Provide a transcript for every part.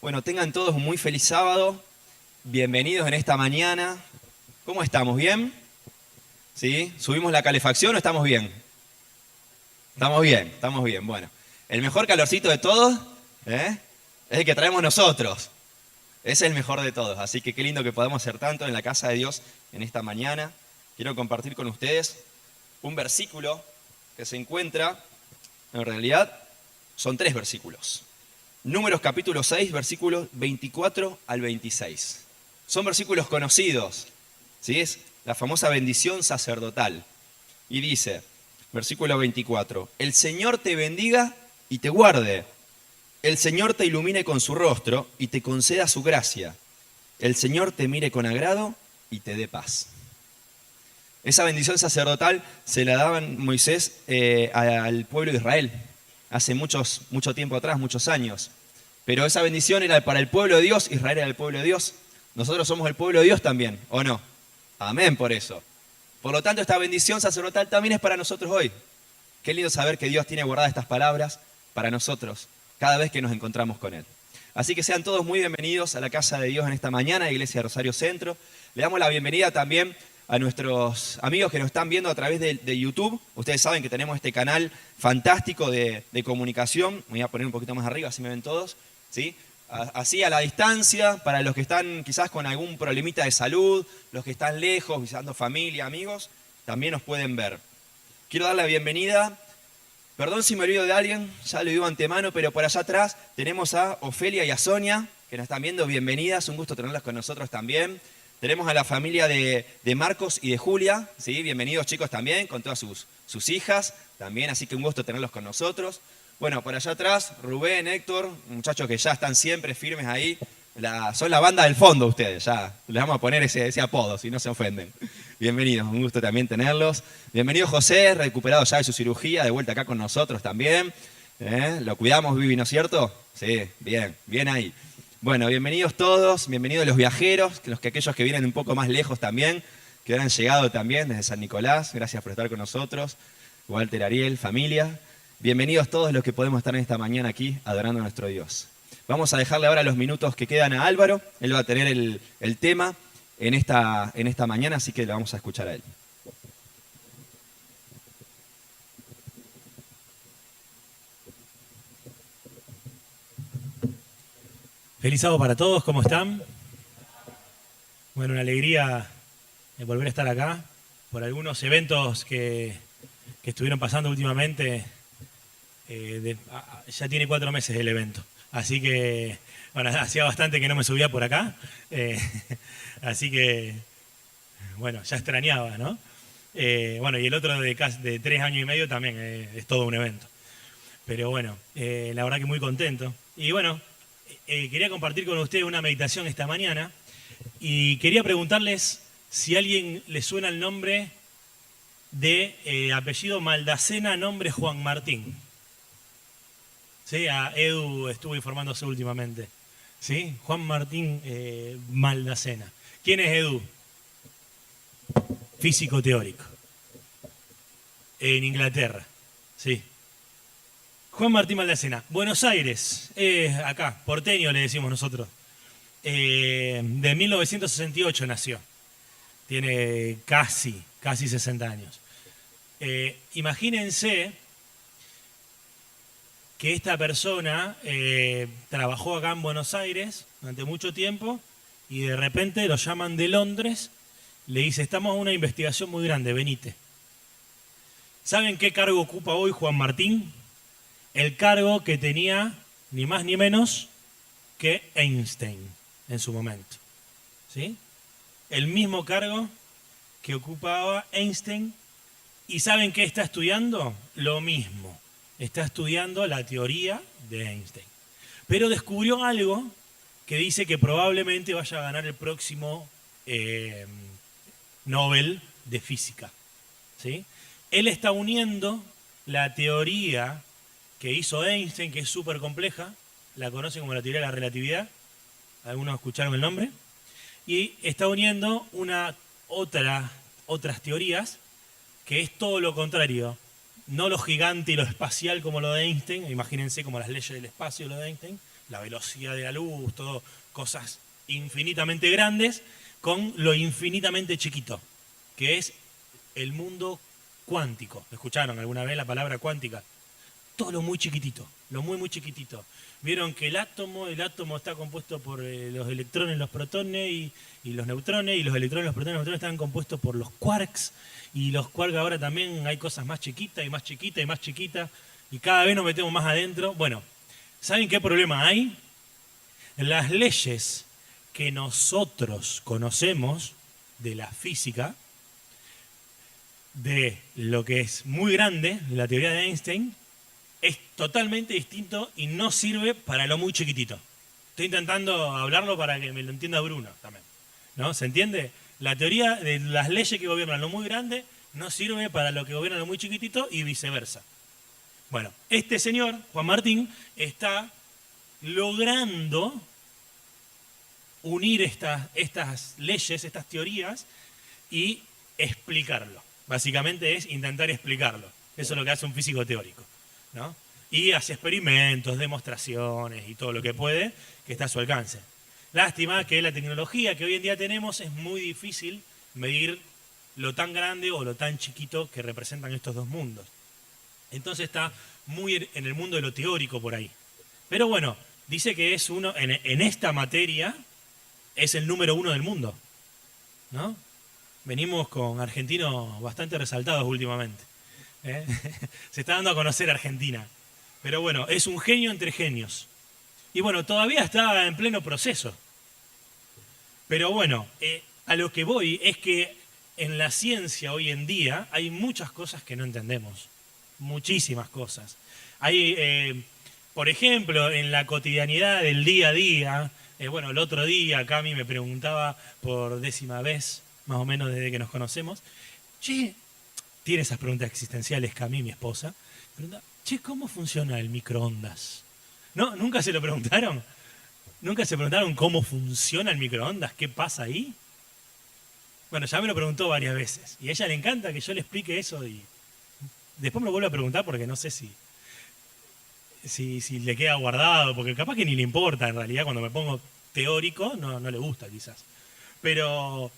Bueno, tengan todos un muy feliz sábado. Bienvenidos en esta mañana. ¿Cómo estamos? ¿Bien? ¿Sí? ¿Subimos la calefacción o estamos bien? Estamos bien, estamos bien. Bueno, el mejor calorcito de todos, ¿eh? Es el que traemos nosotros. Es el mejor de todos. Así que qué lindo que podamos hacer tanto en la casa de Dios en esta mañana. Quiero compartir con ustedes un versículo que se encuentra, en realidad, son 3 versículos. Números capítulo 6, versículos 24 al 26. Son versículos conocidos, ¿sí? Es la famosa bendición sacerdotal. Y dice, versículo 24, el Señor te bendiga y te guarde. El Señor te ilumine con su rostro y te conceda su gracia. El Señor te mire con agrado y te dé paz. Esa bendición sacerdotal se la daban Moisés al pueblo de Israel hace mucho tiempo atrás, muchos años. Pero esa bendición era para el pueblo de Dios, Israel era el pueblo de Dios. Nosotros somos el pueblo de Dios también, ¿o no? Amén por eso. Por lo tanto, esta bendición sacerdotal también es para nosotros hoy. Qué lindo saber que Dios tiene guardadas estas palabras para nosotros cada vez que nos encontramos con Él. Así que sean todos muy bienvenidos a la casa de Dios en esta mañana, Iglesia de Rosario Centro. Le damos la bienvenida también a nuestros amigos que nos están viendo a través de YouTube. Ustedes saben que tenemos este canal fantástico de comunicación. Me voy a poner un poquito más arriba, así me ven todos, ¿sí? Así a la distancia, para los que están quizás con algún problemita de salud, los que están lejos, visitando familia, amigos, también nos pueden ver. Quiero dar la bienvenida. Perdón si me olvido de alguien, ya lo digo antemano, pero por allá atrás tenemos a Ofelia y a Sonia, que nos están viendo. Bienvenidas, un gusto tenerlas con nosotros también. Tenemos a la familia de Marcos y de Julia, ¿sí? Bienvenidos chicos también, con todas sus hijas también, así que un gusto tenerlos con nosotros. Bueno, por allá atrás, Rubén, Héctor, muchachos que ya están siempre firmes ahí. Son la banda del fondo ustedes, ya les vamos a poner ese apodo, si no se ofenden. Bienvenidos, un gusto también tenerlos. Bienvenido José, recuperado ya de su cirugía, de vuelta acá con nosotros también. Lo cuidamos, Vivi, ¿no es cierto? Sí, bien, bien ahí. Bueno, bienvenidos todos, bienvenidos los viajeros, aquellos que vienen un poco más lejos también, que han llegado también desde San Nicolás, gracias por estar con nosotros. Walter, Ariel, familia. Bienvenidos todos los que podemos estar en esta mañana aquí adorando a nuestro Dios. Vamos a dejarle ahora los minutos que quedan a Álvaro. Él va a tener el tema en esta mañana, así que le vamos a escuchar a él. Feliz sábado para todos, ¿cómo están? Bueno, una alegría volver a estar acá por algunos eventos que estuvieron pasando últimamente. Ya tiene 4 meses el evento, así que bueno, hacía bastante que no me subía por acá, así que bueno, ya extrañaba, ¿no? Bueno, y el otro de 3 años y medio también es todo un evento, pero bueno, la verdad que muy contento. Y bueno, quería compartir con ustedes una meditación esta mañana y quería preguntarles si a alguien le suena el nombre de apellido Maldacena, nombre Juan Martín. Sí, a Edu estuvo informándose últimamente. ¿Sí? Juan Martín Maldacena. ¿Quién es Edu? Físico teórico. En Inglaterra. Sí. Juan Martín Maldacena. Buenos Aires. Acá, porteño le decimos nosotros. De 1968 nació. Tiene casi 60 años. Imagínense que esta persona trabajó acá en Buenos Aires durante mucho tiempo y de repente lo llaman de Londres, le dice, estamos en una investigación muy grande, venite. ¿Saben qué cargo ocupa hoy Juan Martín? El cargo que tenía ni más ni menos que Einstein en su momento. ¿Sí? El mismo cargo que ocupaba Einstein. ¿Y saben qué está estudiando? Lo mismo. Está estudiando la teoría de Einstein. Pero descubrió algo que dice que probablemente vaya a ganar el próximo Nobel de Física. ¿Sí? Él está uniendo la teoría que hizo Einstein, que es súper compleja, la conocen como la teoría de la relatividad, algunos escucharon el nombre, y está uniendo otras teorías que es todo lo contrario. No lo gigante y lo espacial como lo de Einstein, imagínense como las leyes del espacio lo de Einstein, la velocidad de la luz, todo, cosas infinitamente grandes con lo infinitamente chiquito, que es el mundo cuántico. ¿Escucharon alguna vez la palabra cuántica? Todo lo muy chiquitito, lo muy, muy chiquitito. Vieron que el átomo está compuesto por los electrones, los protones y los neutrones, y los electrones, los protones y los neutrones están compuestos por los quarks, y los quarks ahora también hay cosas más chiquitas y más chiquitas y más chiquitas, y cada vez nos metemos más adentro. Bueno, ¿saben qué problema hay? Las leyes que nosotros conocemos de la física, de lo que es muy grande, de la teoría de Einstein, es totalmente distinto y no sirve para lo muy chiquitito. Estoy intentando hablarlo para que me lo entienda Bruno también, ¿no? ¿Se entiende? La teoría de las leyes que gobiernan lo muy grande no sirve para lo que gobierna lo muy chiquitito y viceversa. Bueno, este señor, Juan Martín, está logrando unir estas leyes, estas teorías y explicarlo. Básicamente es intentar explicarlo. Eso es lo que hace un físico teórico, ¿no? Y hace experimentos, demostraciones y todo lo que puede, que está a su alcance. Lástima que la tecnología que hoy en día tenemos es muy difícil medir lo tan grande o lo tan chiquito que representan estos dos mundos. Entonces está muy en el mundo de lo teórico por ahí. Pero bueno, dice que es uno, en esta materia, es el número 1 del mundo, ¿no? Venimos con argentinos bastante resaltados últimamente. Se está dando a conocer Argentina. Pero bueno, es un genio entre genios. Y bueno, todavía está en pleno proceso. Pero bueno, a lo que voy es que en la ciencia hoy en día hay muchas cosas que no entendemos. Muchísimas cosas. Hay, por ejemplo, en la cotidianidad del día a día, bueno, el otro día Cami me preguntaba por 10ª vez, más o menos desde que nos conocemos, che, tiene esas preguntas existenciales Cami, mi esposa, pregunta, che, ¿cómo funciona el microondas? ¿No? ¿Nunca se lo preguntaron? ¿Nunca se preguntaron cómo funciona el microondas? ¿Qué pasa ahí? Bueno, ya me lo preguntó varias veces. Y a ella le encanta que yo le explique eso y después me lo vuelvo a preguntar porque no sé si le queda guardado, porque capaz que ni le importa en realidad. Cuando me pongo teórico no le gusta quizás. Pero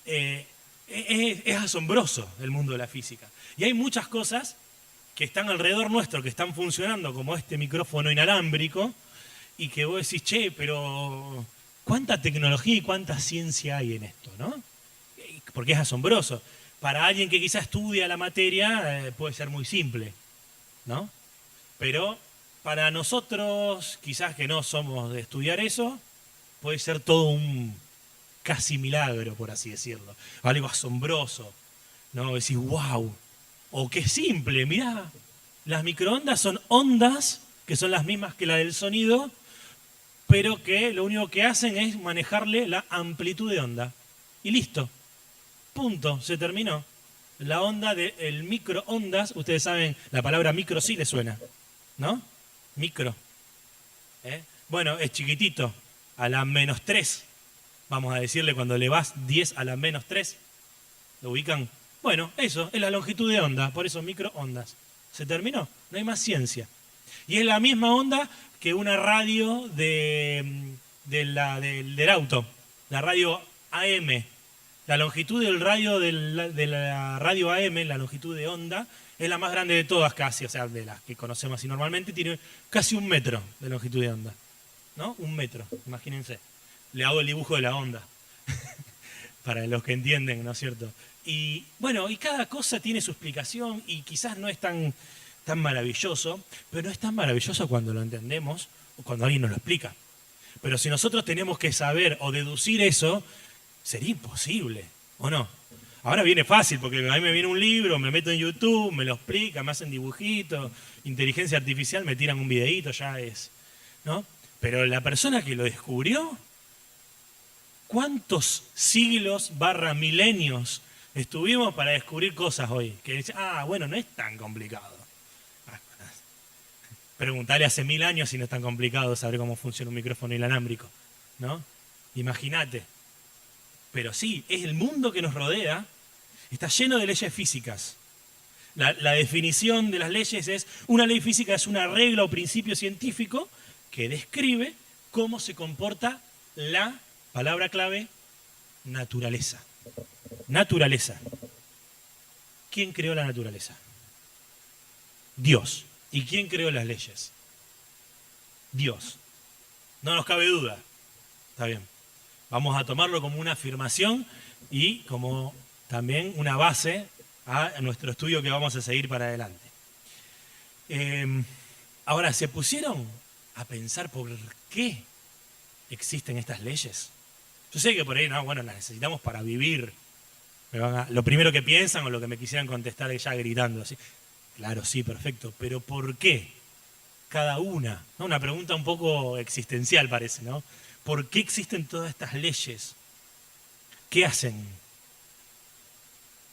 es asombroso el mundo de la física. Y hay muchas cosas que están alrededor nuestro, que están funcionando como este micrófono inalámbrico, y que vos decís, che, pero ¿cuánta tecnología y cuánta ciencia hay en esto, no? Porque es asombroso. Para alguien que quizás estudia la materia puede ser muy simple, ¿no? Pero para nosotros, quizás que no somos de estudiar eso, puede ser todo un casi milagro, por así decirlo. Algo asombroso, ¿no? Decís, wow. O qué simple, mirá, las microondas son ondas que son las mismas que la del sonido, pero que lo único que hacen es manejarle la amplitud de onda. Y listo. Punto, se terminó. La onda del microondas, ustedes saben, la palabra micro sí le suena, ¿no? Micro. Bueno, es chiquitito, a la -3. Vamos a decirle cuando le vas 10 a la -3. ¿Lo ubican? Bueno, eso, es la longitud de onda, por eso microondas. Se terminó, no hay más ciencia. Y es la misma onda que una radio del auto, la radio AM. La longitud del radio de la radio AM, la longitud de onda, es la más grande de todas casi, o sea, de las que conocemos así normalmente, tiene casi 1 metro de longitud de onda. ¿No? 1 metro, imagínense. Le hago el dibujo de la onda, para los que entienden, ¿no es cierto? Y bueno, y cada cosa tiene su explicación y quizás no es tan maravilloso, pero no es tan maravilloso cuando lo entendemos o cuando alguien nos lo explica. Pero si nosotros tenemos que saber o deducir eso, sería imposible, ¿o no? Ahora viene fácil, porque a mí me viene un libro, me meto en YouTube, me lo explica, me hacen dibujitos, inteligencia artificial, me tiran un videíto, ya es, ¿no? Pero la persona que lo descubrió, ¿cuántos siglos / milenios estuvimos para descubrir cosas hoy? Que dice, bueno, no es tan complicado. Preguntarle hace 1000 años si no es tan complicado saber cómo funciona un micrófono inalámbrico, ¿no? Imagínate. Pero sí, es el mundo que nos rodea, está lleno de leyes físicas. La definición de las leyes es, una ley física es una regla o principio científico que describe cómo se comporta la palabra clave naturaleza. Naturaleza. ¿Quién creó la naturaleza? Dios. ¿Y quién creó las leyes? Dios. No nos cabe duda. Está bien. Vamos a tomarlo como una afirmación y como también una base a nuestro estudio que vamos a seguir para adelante. Ahora, ¿se pusieron a pensar por qué existen estas leyes? Yo sé que por ahí, no, bueno, las necesitamos para vivir. Lo primero que piensan o lo que me quisieran contestar es ya gritando así. Claro, sí, perfecto. Pero ¿por qué? Cada una. ¿No? Una pregunta un poco existencial parece, ¿no? ¿Por qué existen todas estas leyes? ¿Qué hacen?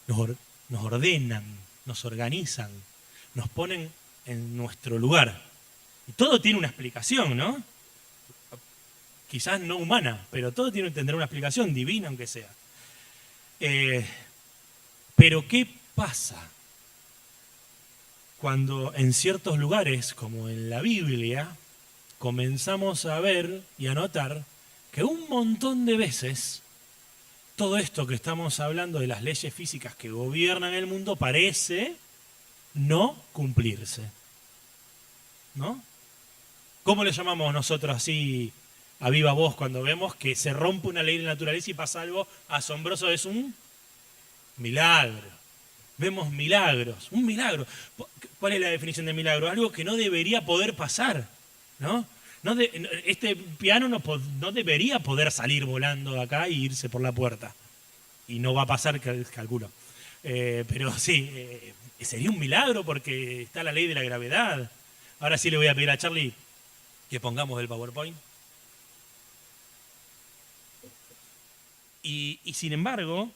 Nos ordenan, nos organizan, nos ponen en nuestro lugar. Y todo tiene una explicación, ¿no? Quizás no humana, pero todo tiene que tener una explicación divina, aunque sea. Pero ¿qué pasa cuando en ciertos lugares, como en la Biblia, comenzamos a ver y a notar que un montón de veces todo esto que estamos hablando de las leyes físicas que gobiernan el mundo parece no cumplirse? ¿No? ¿Cómo le llamamos nosotros así a viva voz cuando vemos que se rompe una ley de la naturaleza y pasa algo asombroso? Es un milagro. Vemos milagros, un milagro. ¿Cuál es la definición de milagro? Algo que no debería poder pasar, ¿no? Este piano no debería poder salir volando de acá e irse por la puerta. Y no va a pasar, calculo. Pero sí, sería un milagro porque está la ley de la gravedad. Ahora sí le voy a pedir a Charlie que pongamos el PowerPoint. Y sin embargo,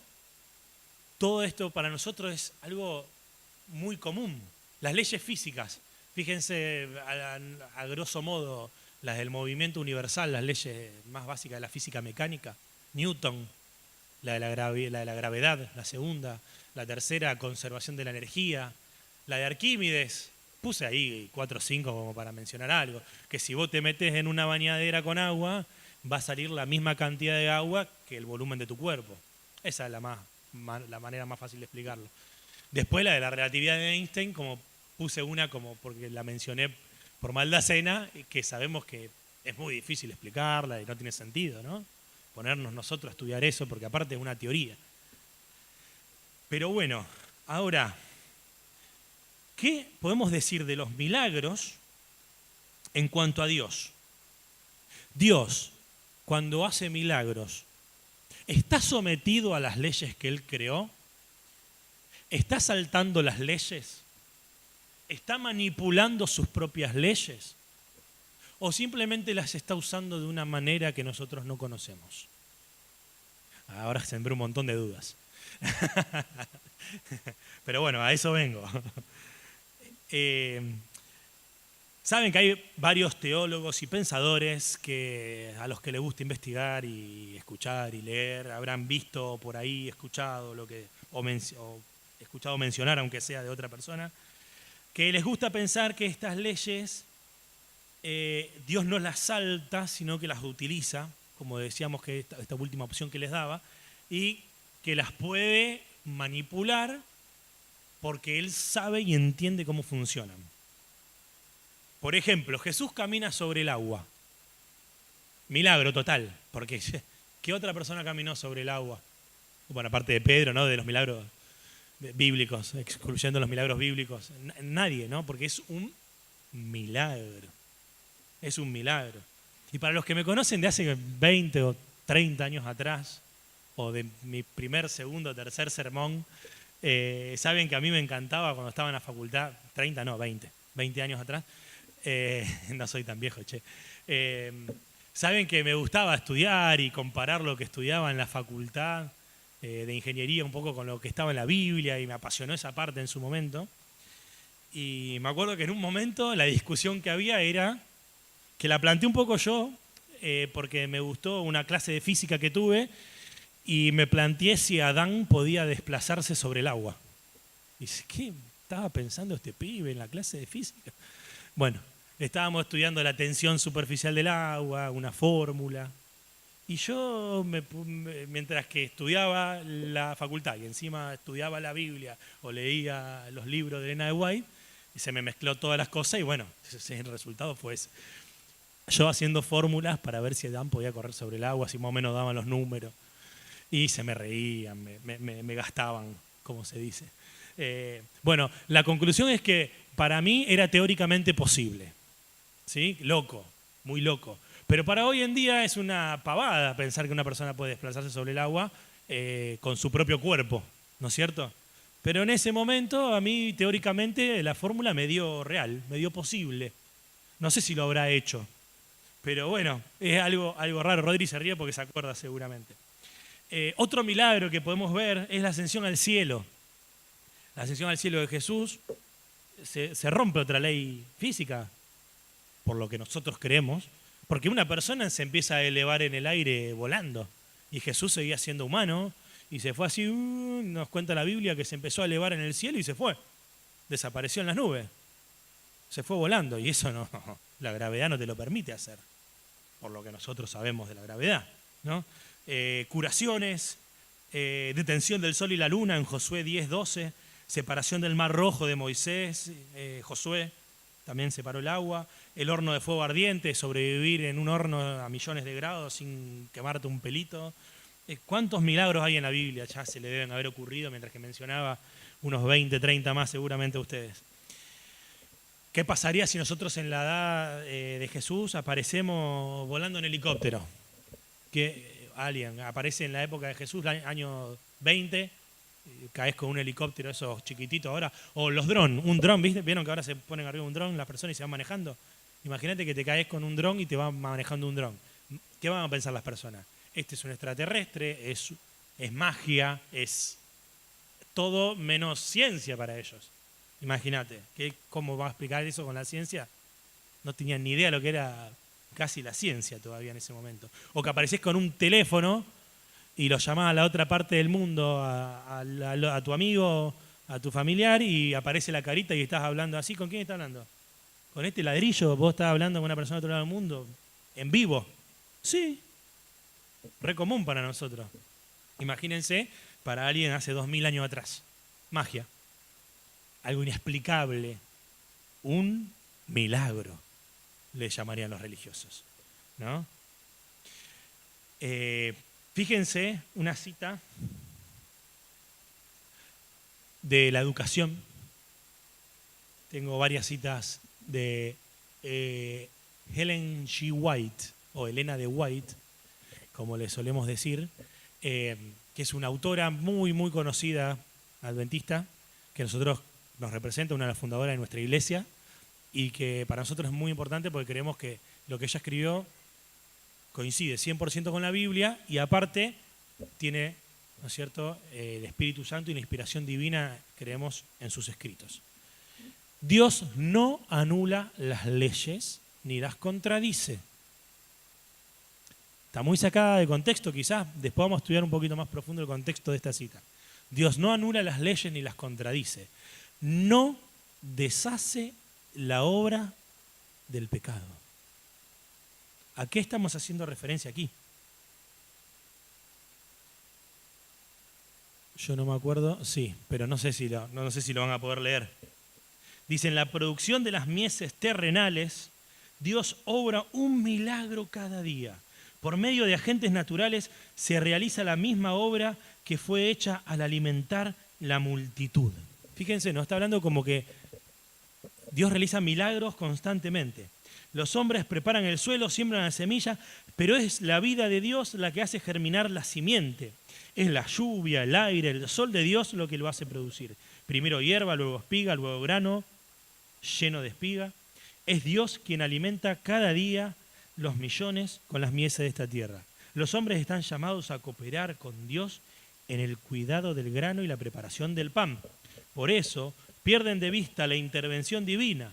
todo esto para nosotros es algo muy común. Las leyes físicas, fíjense a grosso modo, las del movimiento universal, las leyes más básicas de la física mecánica. Newton, la de la gravedad, la segunda. La tercera, conservación de la energía. La de Arquímedes, puse ahí 4 o 5 como para mencionar algo. Que si vos te metes en una bañadera con agua, va a salir la misma cantidad de agua que el volumen de tu cuerpo. Esa es la manera más fácil de explicarlo. Después la de la relatividad de Einstein, como puse una como porque la mencioné por Maldacena, que sabemos que es muy difícil explicarla y no tiene sentido, ¿no? Ponernos nosotros a estudiar eso, porque aparte es una teoría. Pero bueno, ahora, ¿qué podemos decir de los milagros en cuanto a Dios? Dios, cuando hace milagros, ¿está sometido a las leyes que Él creó? ¿Está saltando las leyes? ¿Está manipulando sus propias leyes? ¿O simplemente las está usando de una manera que nosotros no conocemos? Ahora sembré un montón de dudas. Pero bueno, a eso vengo. Saben que hay varios teólogos y pensadores a los que les gusta investigar y escuchar y leer. Habrán visto por ahí, escuchado o escuchado mencionar, aunque sea de otra persona, que les gusta pensar que estas leyes Dios no las salta, sino que las utiliza, como decíamos que esta última opción que les daba, y que las puede manipular porque Él sabe y entiende cómo funcionan. Por ejemplo, Jesús camina sobre el agua. Milagro total, porque ¿qué otra persona caminó sobre el agua? Bueno, aparte de Pedro, ¿no? De los milagros bíblicos, excluyendo los milagros bíblicos. Nadie, ¿no? Porque es un milagro. Es un milagro. Y para los que me conocen de hace 20 o 30 años atrás, o de mi primer, segundo, tercer sermón, saben que a mí me encantaba cuando estaba en la facultad, 30 no, 20 años atrás, no soy tan viejo, che. Saben que me gustaba estudiar y comparar lo que estudiaba en la facultad de ingeniería un poco con lo que estaba en la Biblia, y me apasionó esa parte en su momento. Y me acuerdo que en un momento la discusión que había era, que la planteé un poco yo, porque me gustó una clase de física que tuve, y me planteé si Adán podía desplazarse sobre el agua. Y dice, ¿qué estaba pensando este pibe en la clase de física? Bueno, estábamos estudiando la tensión superficial del agua, una fórmula. Y yo, mientras que estudiaba la facultad y encima estudiaba la Biblia o leía los libros de Elena de White, se me mezcló todas las cosas y bueno, el resultado fue ese. Yo haciendo fórmulas para ver si Adán podía correr sobre el agua, si más o menos daban los números. Y se me reían, me gastaban, como se dice. Bueno, la conclusión es que para mí era teóricamente posible. ¿Sí? Loco, muy loco. Pero para hoy en día es una pavada pensar que una persona puede desplazarse sobre el agua con su propio cuerpo, ¿no es cierto? Pero en ese momento a mí teóricamente la fórmula me dio real, me dio posible. No sé si lo habrá hecho, pero bueno, es algo raro. Rodri se ríe porque se acuerda seguramente. Otro milagro que podemos ver es la ascensión al cielo. La ascensión al cielo de Jesús se rompe otra ley física, por lo que nosotros creemos, porque una persona se empieza a elevar en el aire volando y Jesús seguía siendo humano y se fue así, nos cuenta la Biblia que se empezó a elevar en el cielo y se fue, desapareció en las nubes, se fue volando y eso no, la gravedad no te lo permite hacer, por lo que nosotros sabemos de la gravedad, ¿no? Curaciones, detención del sol y la luna en Josué 10:12, separación del mar rojo de Moisés, Josué también separó el agua, el horno de fuego ardiente, sobrevivir en un horno a millones de grados sin quemarte un pelito. ¿Cuántos milagros hay en la Biblia? Ya se le deben haber ocurrido, mientras que mencionaba unos 20, 30 más seguramente a ustedes. ¿Qué pasaría si nosotros en la edad de Jesús aparecemos volando en helicóptero? Que alguien aparece en la época de Jesús, año 20, caes con un helicóptero, esos chiquititos ahora, o los drones, un dron, ¿viste? ¿Vieron que ahora se ponen arriba de un dron las personas y se van manejando? Imagínate que te caes con un dron y te van manejando un dron. ¿Qué van a pensar las personas? Este es un extraterrestre, es magia, es todo menos ciencia para ellos. Imagínate, ¿cómo va a explicar eso con la ciencia? No tenían ni idea de lo que era casi la ciencia todavía en ese momento. O que apareces con un teléfono y lo llamás a la otra parte del mundo, a tu amigo, a tu familiar, y aparece la carita y estás hablando así. ¿Con quién estás hablando? ¿Con este ladrillo? ¿Vos estás hablando con una persona de otro lado del mundo? ¿En vivo? Sí. Re común para nosotros. Imagínense para alguien hace 2000 años atrás. Magia. Algo inexplicable. Un milagro, le llamarían los religiosos, ¿no? Fíjense una cita de la educación. Tengo varias citas de Helen G. White, o Elena de White, como le solemos decir, que es una autora muy, muy conocida, adventista, que nosotros nos representa, una de las fundadoras de nuestra iglesia, y que para nosotros es muy importante porque creemos que lo que ella escribió coincide 100% con la Biblia y aparte tiene, ¿no es cierto?, el Espíritu Santo y la inspiración divina, creemos, en sus escritos. Dios no anula las leyes ni las contradice. Está muy sacada de contexto, quizás después vamos a estudiar un poquito más profundo el contexto de esta cita. Dios no anula las leyes ni las contradice. No deshace la obra del pecado. ¿A qué estamos haciendo referencia aquí? Yo no me acuerdo, sí, pero no sé si lo van a poder leer. Dice, en la producción de las mieses terrenales, Dios obra un milagro cada día. Por medio de agentes naturales se realiza la misma obra que fue hecha al alimentar la multitud. Fíjense, nos está hablando como que Dios realiza milagros constantemente. Los hombres preparan el suelo, siembran la semilla, pero es la vida de Dios la que hace germinar la simiente. Es la lluvia, el aire, el sol de Dios lo que lo hace producir. Primero hierba, luego espiga, luego grano lleno de espiga. Es Dios quien alimenta cada día los millones con las mieses de esta tierra. Los hombres están llamados a cooperar con Dios en el cuidado del grano y la preparación del pan. Por eso pierden de vista la intervención divina.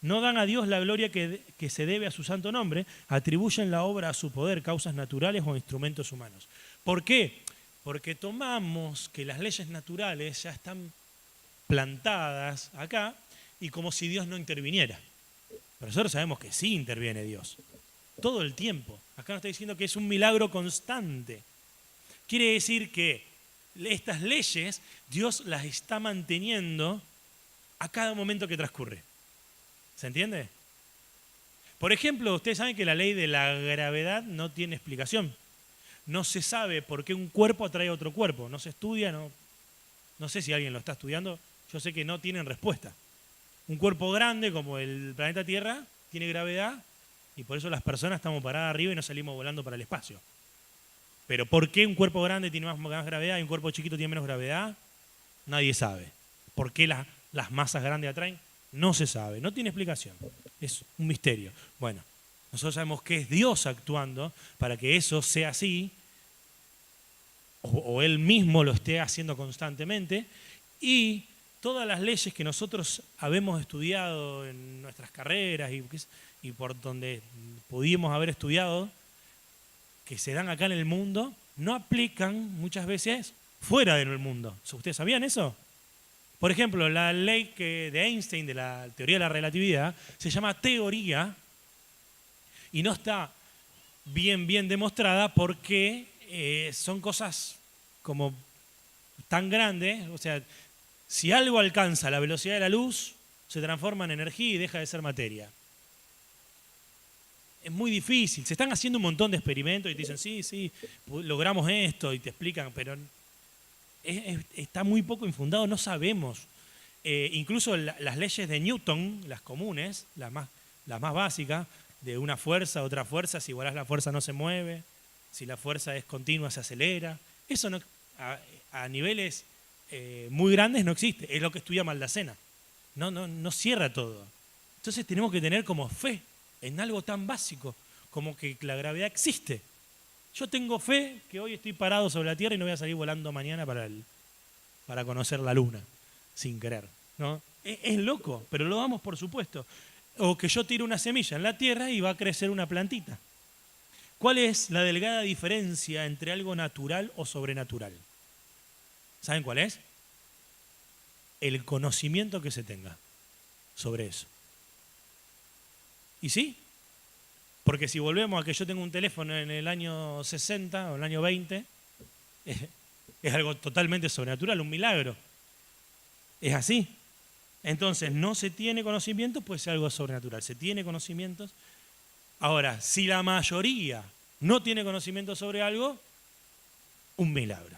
No dan a Dios la gloria que se debe a su santo nombre, atribuyen la obra a su poder, causas naturales o instrumentos humanos. ¿Por qué? Porque tomamos que las leyes naturales ya están plantadas acá y como si Dios no interviniera. Pero nosotros sabemos que sí interviene Dios. Todo el tiempo. Acá nos está diciendo que es un milagro constante. Quiere decir que estas leyes Dios las está manteniendo a cada momento que transcurre. ¿Se entiende? Por ejemplo, ustedes saben que la ley de la gravedad no tiene explicación. No se sabe por qué un cuerpo atrae a otro cuerpo. No se estudia, no sé si alguien lo está estudiando. Yo sé que no tienen respuesta. Un cuerpo grande como el planeta Tierra tiene gravedad y por eso las personas estamos paradas arriba y no salimos volando para el espacio. Pero ¿por qué un cuerpo grande tiene más gravedad y un cuerpo chiquito tiene menos gravedad? Nadie sabe. ¿Por qué las masas grandes atraen? No se sabe, no tiene explicación. Es un misterio. Bueno, nosotros sabemos que es Dios actuando para que eso sea así, o Él mismo lo esté haciendo constantemente, y todas las leyes que nosotros habemos estudiado en nuestras carreras y por donde pudimos haber estudiado, que se dan acá en el mundo, no aplican muchas veces fuera del mundo. ¿Ustedes sabían eso? Por ejemplo, la ley de Einstein, de la teoría de la relatividad, se llama teoría y no está bien demostrada porque son cosas como tan grandes. O sea, si algo alcanza la velocidad de la luz, se transforma en energía y deja de ser materia. Es muy difícil. Se están haciendo un montón de experimentos y te dicen, sí, logramos esto y te explican, pero está muy poco infundado, no sabemos. Incluso las leyes de Newton, las comunes, las más básicas, de una fuerza a otra fuerza, si igualás la fuerza no se mueve, si la fuerza es continua se acelera. Eso no, a niveles muy grandes no existe, es lo que estudia Maldacena. No cierra todo. Entonces tenemos que tener como fe en algo tan básico como que la gravedad existe. Yo tengo fe que hoy estoy parado sobre la Tierra y no voy a salir volando mañana para conocer la Luna, sin querer, ¿no? Es loco, pero lo damos por supuesto. O que yo tiro una semilla en la Tierra y va a crecer una plantita. ¿Cuál es la delgada diferencia entre algo natural o sobrenatural? ¿Saben cuál es? El conocimiento que se tenga sobre eso. ¿Y sí? Porque si volvemos a que yo tengo un teléfono en el año 60 o el año 20, es algo totalmente sobrenatural, un milagro. Es así. Entonces, no se tiene conocimiento, puede ser algo sobrenatural. Se tiene conocimientos. Ahora, si la mayoría no tiene conocimiento sobre algo, un milagro.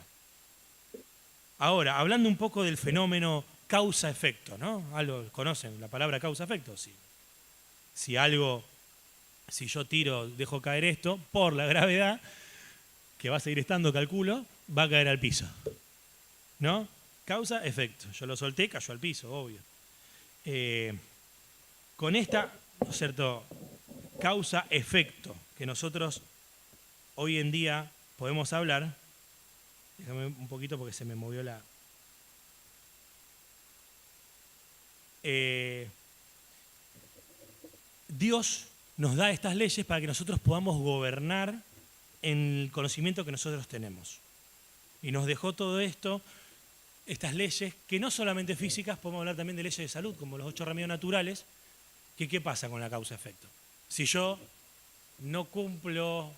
Ahora, hablando un poco del fenómeno causa-efecto, ¿no? ¿Algo conocen la palabra causa-efecto? Sí. Si yo tiro, dejo caer esto, por la gravedad, que va a seguir estando, calculo, va a caer al piso. ¿No? Causa-efecto. Yo lo solté, cayó al piso, obvio. Con esta, ¿no es cierto?, causa-efecto que nosotros hoy en día podemos hablar, déjame un poquito porque se me movió la... Dios nos da estas leyes para que nosotros podamos gobernar en el conocimiento que nosotros tenemos. Y nos dejó todo esto, estas leyes, que no solamente físicas, podemos hablar también de leyes de salud, como los 8 remedios naturales, que ¿qué pasa con la causa-efecto? Si yo no cumplo,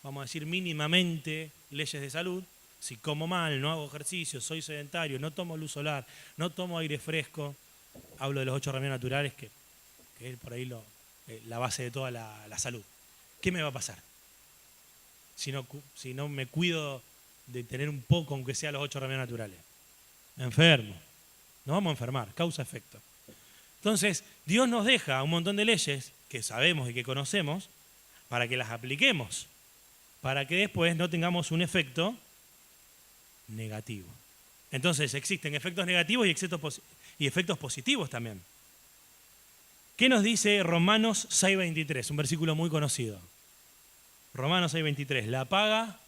vamos a decir mínimamente, leyes de salud, si como mal, no hago ejercicio, soy sedentario, no tomo luz solar, no tomo aire fresco, hablo de los 8 remedios naturales, que es por ahí la base de toda la salud. ¿Qué me va a pasar? Si no me cuido de tener un poco, aunque sea los 8 remedios naturales. Enfermo. Nos vamos a enfermar, causa-efecto. Entonces, Dios nos deja un montón de leyes que sabemos y que conocemos para que las apliquemos, para que después no tengamos un efecto negativo. Entonces, existen efectos negativos y efectos positivos también. ¿Qué nos dice Romanos 6:23? Un versículo muy conocido. Romanos 6:23. La paga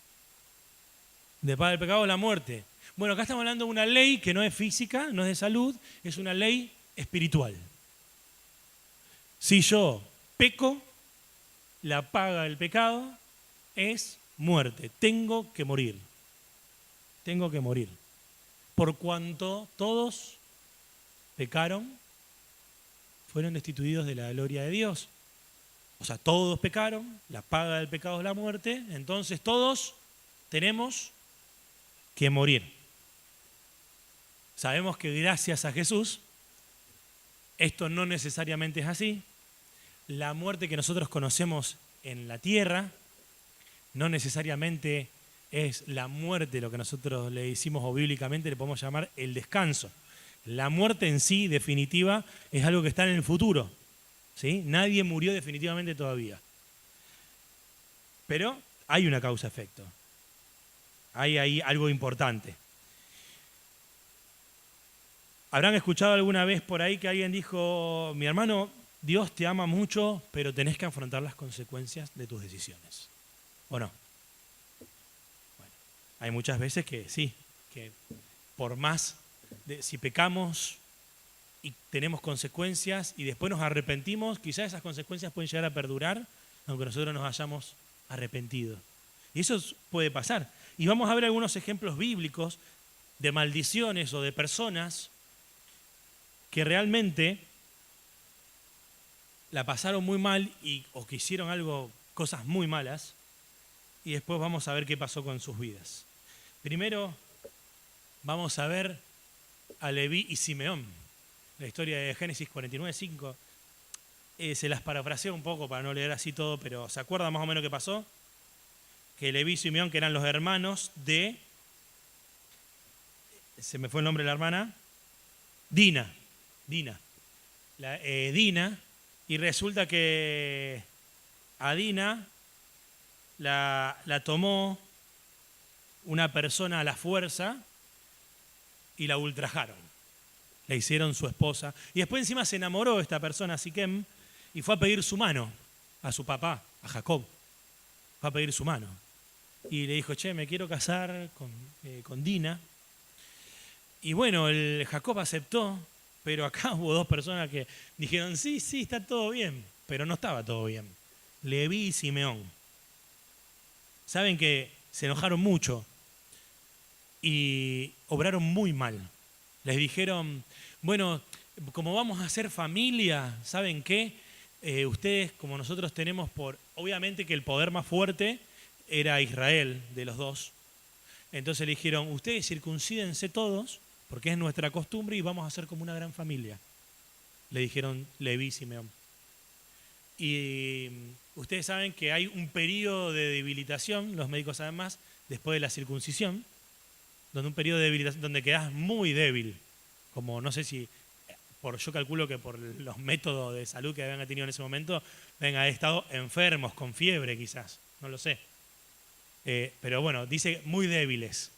del pecado es la muerte. Bueno, acá estamos hablando de una ley que no es física, no es de salud, es una ley espiritual. Si yo peco, la paga del pecado es muerte. Tengo que morir. Tengo que morir. Por cuanto todos pecaron fueron destituidos de la gloria de Dios. O sea, todos pecaron, la paga del pecado es la muerte, entonces todos tenemos que morir. Sabemos que gracias a Jesús, esto no necesariamente es así. La muerte que nosotros conocemos en la tierra no necesariamente es la muerte, lo que nosotros le decimos o bíblicamente le podemos llamar el descanso. La muerte en sí, definitiva, es algo que está en el futuro. ¿Sí? Nadie murió definitivamente todavía. Pero hay una causa-efecto. Hay ahí algo importante. ¿Habrán escuchado alguna vez por ahí que alguien dijo, mi hermano, Dios te ama mucho, pero tenés que afrontar las consecuencias de tus decisiones? ¿O no? Bueno, hay muchas veces que sí, que por más, si pecamos y tenemos consecuencias y después nos arrepentimos, quizás esas consecuencias pueden llegar a perdurar, aunque nosotros nos hayamos arrepentido. Y eso puede pasar. Y vamos a ver algunos ejemplos bíblicos de maldiciones o de personas que realmente la pasaron muy mal o que hicieron cosas muy malas, y después vamos a ver qué pasó con sus vidas. Primero vamos a ver a Leví y Simeón. La historia de Génesis 49:5. Se las parafraseo un poco para no leer así todo, pero ¿se acuerdan más o menos qué pasó? Que Leví y Simeón, que eran los hermanos de... Se me fue el nombre de la hermana. Dina. Dina. Y resulta que a Dina la tomó una persona a la fuerza y la ultrajaron. La hicieron su esposa. Y después encima se enamoró esta persona, Siquem, y fue a pedir su mano a su papá, a Jacob. Fue a pedir su mano. Y le dijo, me quiero casar con Dina. Y bueno, Jacob aceptó, pero acá hubo dos personas que dijeron, sí, está todo bien. Pero no estaba todo bien. Leví y Simeón. Saben que se enojaron mucho y obraron muy mal. Les dijeron, bueno, como vamos a hacer familia, ¿saben qué? Ustedes, como nosotros tenemos obviamente que el poder más fuerte era Israel, de los dos. Entonces le dijeron, ustedes circuncídense todos, porque es nuestra costumbre y vamos a ser como una gran familia. Le dijeron Leví y Simeón. Y ustedes saben que hay un periodo de debilitación, los médicos saben más, después de la circuncisión, donde un periodo de debilitación, donde quedás muy débil, como no sé si, yo calculo que por los métodos de salud que habían tenido en ese momento, deben haber estado enfermos, con fiebre quizás, no lo sé. Pero bueno, dice muy débiles.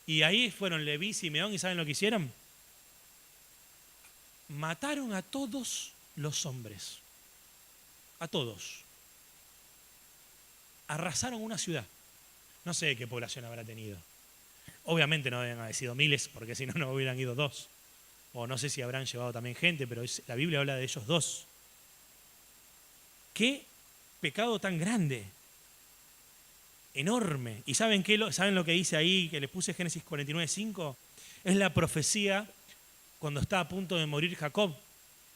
Y ahí fueron Leví y Simeón, ¿y saben lo que hicieron? Mataron a todos los hombres. A todos. Arrasaron una ciudad. No sé qué población habrá tenido. Obviamente no deben haber sido miles, porque si no, no hubieran ido dos. O no sé si habrán llevado también gente, pero la Biblia habla de ellos dos. ¡Qué pecado tan grande! Enorme. ¿Y saben lo que dice ahí, que les puse Génesis 49:5? Es la profecía cuando está a punto de morir Jacob,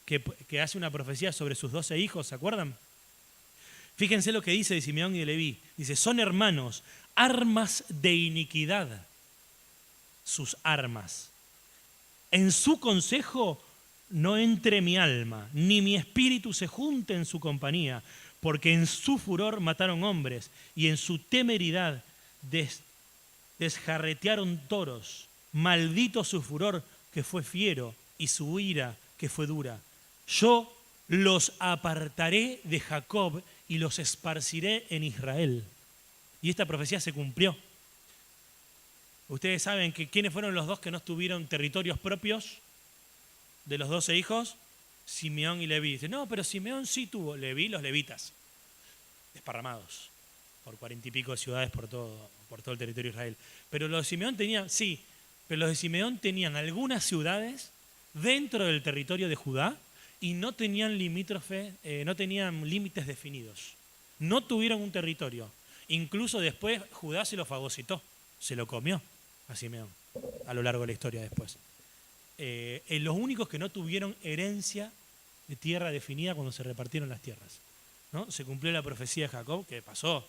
que hace una profecía sobre sus 12 hijos, ¿se acuerdan? Fíjense lo que dice de Simeón y de Leví. Dice, son hermanos, armas de iniquidad, sus armas. En su consejo no entre mi alma, ni mi espíritu se junte en su compañía, porque en su furor mataron hombres y en su temeridad desjarretearon toros. Maldito su furor que fue fiero y su ira que fue dura. Yo los apartaré de Jacob y los esparciré en Israel. Y esta profecía se cumplió. Ustedes saben que ¿quiénes fueron los dos que no tuvieron territorios propios de los 12 hijos? Simeón y Leví. Dice, no, pero Simeón sí tuvo. Leví, los levitas, desparramados por 40 y pico de ciudades por todo el territorio de Israel. Pero los de Simeón tenían, sí, pero los de Simeón tenían algunas ciudades dentro del territorio de Judá y no tenían no tenían límites definidos. No tuvieron un territorio. Incluso después Judá se lo fagocitó, se lo comió a Simeón a lo largo de la historia después. Los únicos que no tuvieron herencia de tierra definida cuando se repartieron las tierras, ¿no? Se cumplió la profecía de Jacob, que pasó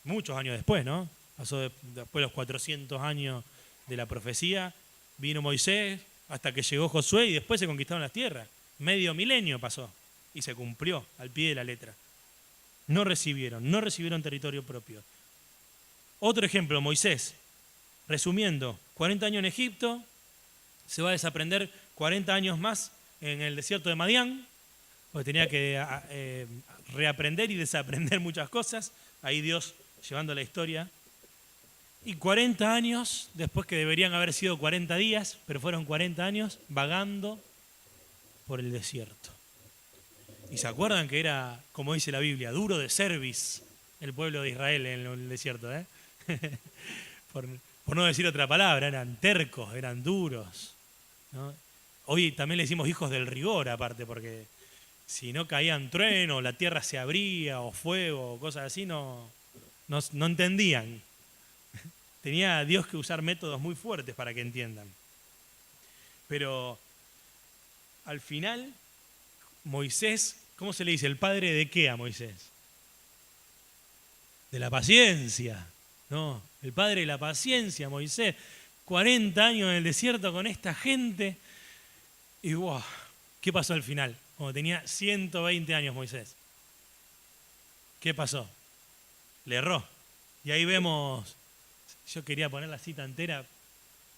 muchos años después, ¿no? Pasó después de los 400 años de la profecía, vino Moisés hasta que llegó Josué y después se conquistaron las tierras. Medio milenio pasó y se cumplió al pie de la letra. No recibieron territorio propio. Otro ejemplo, Moisés, resumiendo, 40 años en Egipto, se va a desaprender 40 años más en el desierto de Madián, porque tenía que reaprender y desaprender muchas cosas, ahí Dios llevando la historia. Y 40 años, después que deberían haber sido 40 días, pero fueron 40 años vagando por el desierto. Y se acuerdan que era, como dice la Biblia, duro de cerviz el pueblo de Israel en el desierto, ¿eh? por no decir otra palabra, eran tercos, eran duros, ¿no? Hoy también le decimos hijos del rigor, aparte, porque si no caían truenos, la tierra se abría, o fuego, o cosas así, no entendían. Tenía Dios que usar métodos muy fuertes para que entiendan. Pero al final, Moisés, ¿cómo se le dice? ¿El padre de qué a Moisés? De la paciencia. No, el padre de la paciencia, Moisés. 40 años en el desierto con esta gente. Y wow, ¿qué pasó al final? Cuando tenía 120 años Moisés. ¿Qué pasó? Le erró. Y ahí vemos, yo quería poner la cita entera,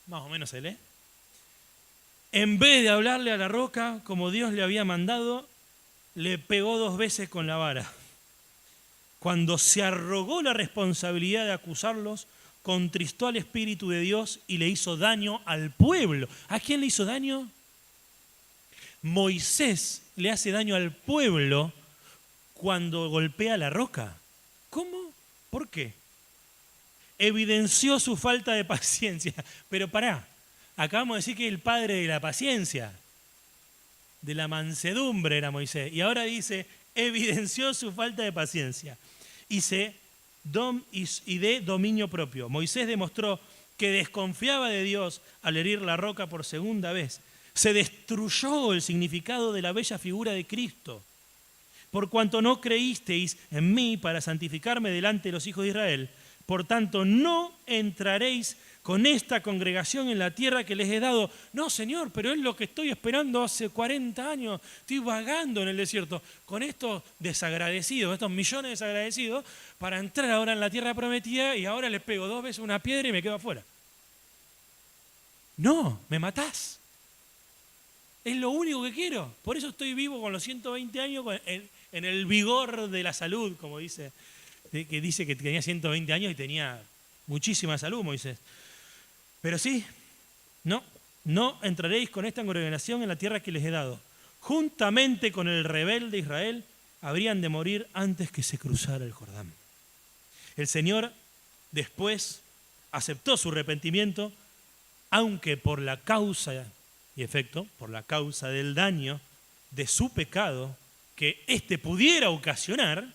más o menos se lee. En vez de hablarle a la roca como Dios le había mandado, le pegó 2 veces con la vara. Cuando se arrogó la responsabilidad de acusarlos, contristó al Espíritu de Dios y le hizo daño al pueblo. ¿A quién le hizo daño? Moisés le hace daño al pueblo cuando golpea la roca. ¿Cómo? ¿Por qué? Evidenció su falta de paciencia. Pero pará, acabamos de decir que el padre de la paciencia, de la mansedumbre era Moisés. Y ahora dice, evidenció su falta de paciencia y de dominio propio. Moisés demostró que desconfiaba de Dios al herir la roca por segunda vez. Se destruyó el significado de la bella figura de Cristo. Por cuanto no creísteis en mí para santificarme delante de los hijos de Israel, por tanto no entraréis con esta congregación en la tierra que les he dado. No, Señor, pero es lo que estoy esperando hace 40 años. Estoy vagando en el desierto con estos desagradecidos, estos millones de desagradecidos, para entrar ahora en la tierra prometida y ahora les pego 2 veces una piedra y me quedo afuera. No, me matás. Es lo único que quiero. Por eso estoy vivo con los 120 años en el vigor de la salud, como dice, que dice que tenía 120 años y tenía muchísima salud, Moisés. Pero sí, no entraréis con esta congregación en la tierra que les he dado. Juntamente con el rebelde Israel, habrían de morir antes que se cruzara el Jordán. El Señor después aceptó su arrepentimiento, aunque por la causa y efecto, por la causa del daño de su pecado que éste pudiera ocasionar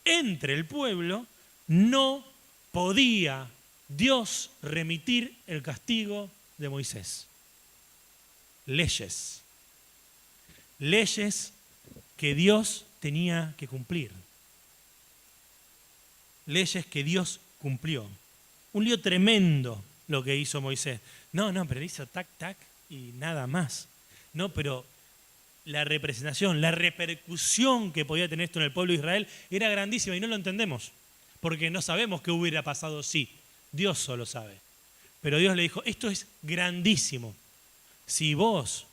entre el pueblo, no podía Dios remitir el castigo de Moisés. Leyes que Dios tenía que cumplir. Leyes que Dios cumplió. Un lío tremendo lo que hizo Moisés. No, pero hizo tac, tac y nada más. No, pero la representación, la repercusión que podía tener esto en el pueblo de Israel era grandísima y no lo entendemos, porque no sabemos qué hubiera pasado si. Dios solo sabe. Pero Dios le dijo, esto es grandísimo. Si vos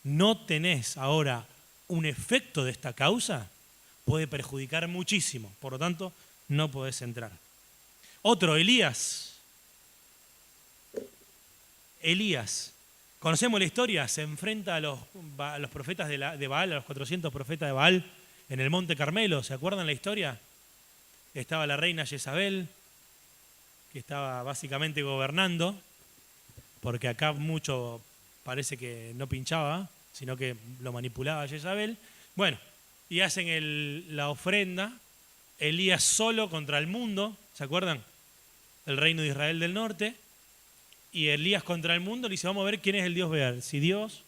no tenés ahora un efecto de esta causa, puede perjudicar muchísimo. Por lo tanto, no podés entrar. Otro, Elías. Conocemos la historia, se enfrenta a los profetas de Baal, a los 400 profetas de Baal en el Monte Carmelo. ¿Se acuerdan la historia? Estaba la reina Jezabel, que estaba básicamente gobernando, porque acá mucho parece que no pinchaba, sino que lo manipulaba Jezabel. Bueno, y hacen la ofrenda, Elías solo contra el mundo, ¿se acuerdan? El reino de Israel del norte. Y Elías contra el mundo le dice, vamos a ver quién es el Dios Baal, si Dios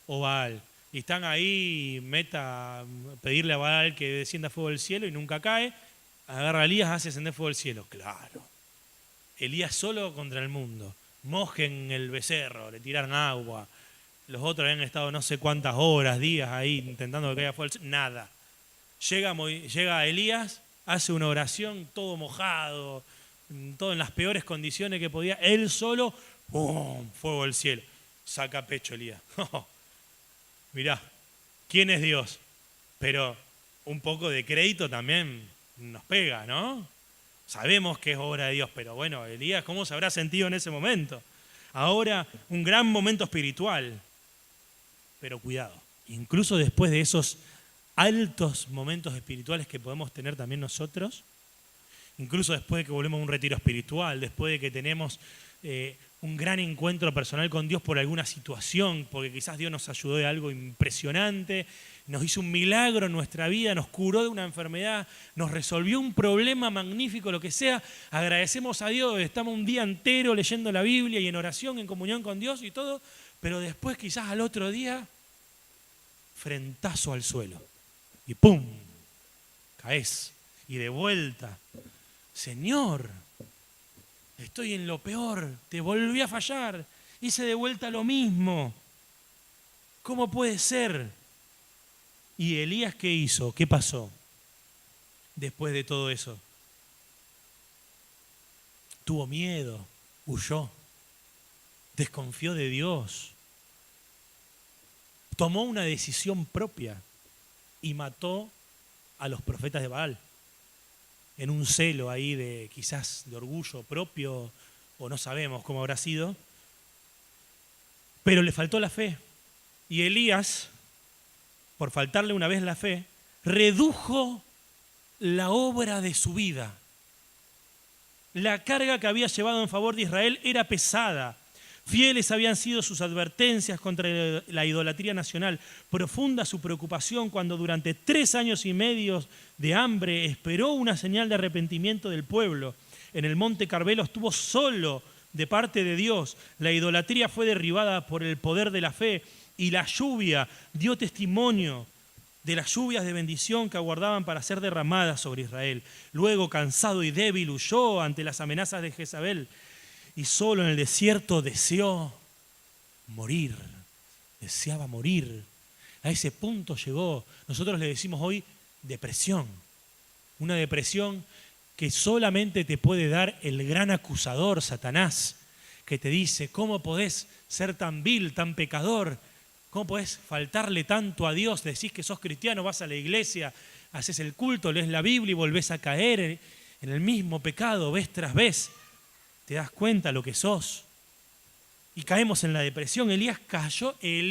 o Baal. y están ahí, meta, pedirle a Baal que descienda fuego del cielo y nunca cae, agarra a Elías, hace ascender fuego del cielo. Claro, Elías solo contra el mundo, mojen el becerro, le tiraron agua, los otros habían estado no sé cuántas horas, días ahí intentando que caiga fuego del cielo, nada. Llega Elías, hace una oración todo mojado, todo en las peores condiciones que podía, él solo, ¡pum!, fuego del cielo. Saca pecho Elías. Mirá, ¿quién es Dios? Pero un poco de crédito también nos pega, ¿no? Sabemos que es obra de Dios, pero bueno, Elías, ¿cómo se habrá sentido en ese momento? Ahora, un gran momento espiritual. Pero cuidado, incluso después de esos altos momentos espirituales que podemos tener también nosotros, incluso después de que volvemos a un retiro espiritual, después de que tenemos un gran encuentro personal con Dios por alguna situación, porque quizás Dios nos ayudó de algo impresionante, nos hizo un milagro en nuestra vida, nos curó de una enfermedad, nos resolvió un problema magnífico, lo que sea, agradecemos a Dios, estamos un día entero leyendo la Biblia y en oración, en comunión con Dios y todo, pero después quizás al otro día, frentazo al suelo y ¡pum!, caes y de vuelta. Señor, estoy en lo peor, te volví a fallar, hice de vuelta lo mismo. ¿Cómo puede ser? ¿Y Elías qué hizo? ¿Qué pasó después de todo eso? Tuvo miedo, huyó, desconfió de Dios, tomó una decisión propia y mató a los profetas de Baal. En un celo ahí de quizás de orgullo propio, o no sabemos cómo habrá sido, pero le faltó la fe. Y Elías, por faltarle una vez la fe, redujo la obra de su vida. La carga que había llevado en favor de Israel era pesada. Fieles habían sido sus advertencias contra la idolatría nacional. Profunda su preocupación cuando durante 3 años y medio de hambre esperó una señal de arrepentimiento del pueblo. En el monte Carmelo estuvo solo de parte de Dios. La idolatría fue derribada por el poder de la fe y la lluvia dio testimonio de las lluvias de bendición que aguardaban para ser derramadas sobre Israel. Luego, cansado y débil, huyó ante las amenazas de Jezabel. Y solo en el desierto deseó morir, deseaba morir. A ese punto llegó. Nosotros le decimos hoy depresión. Una depresión que solamente te puede dar el gran acusador, Satanás, que te dice, ¿cómo podés ser tan vil, tan pecador? ¿Cómo podés faltarle tanto a Dios? Decís que sos cristiano, vas a la iglesia, haces el culto, lees la Biblia y volvés a caer en el mismo pecado vez tras vez. Te das cuenta lo que sos. Y caemos en la depresión. Elías cayó en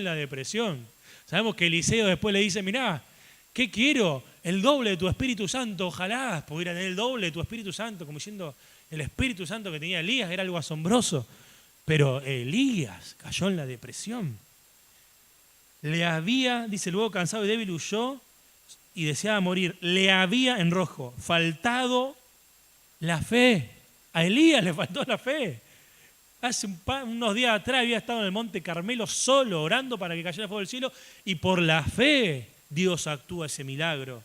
la depresión. Sabemos que Eliseo después le dice, mirá, ¿qué quiero? El doble de tu Espíritu Santo. Ojalá pudiera tener el doble de tu Espíritu Santo, como diciendo, el Espíritu Santo que tenía Elías era algo asombroso. Pero Elías cayó en la depresión. Le había, dice, luego cansado y débil huyó y deseaba morir. Le había, en rojo, faltado la fe. A Elías le faltó la fe. Hace unos días atrás había estado en el monte Carmelo solo, orando para que cayera fuego del cielo, y por la fe Dios actúa ese milagro.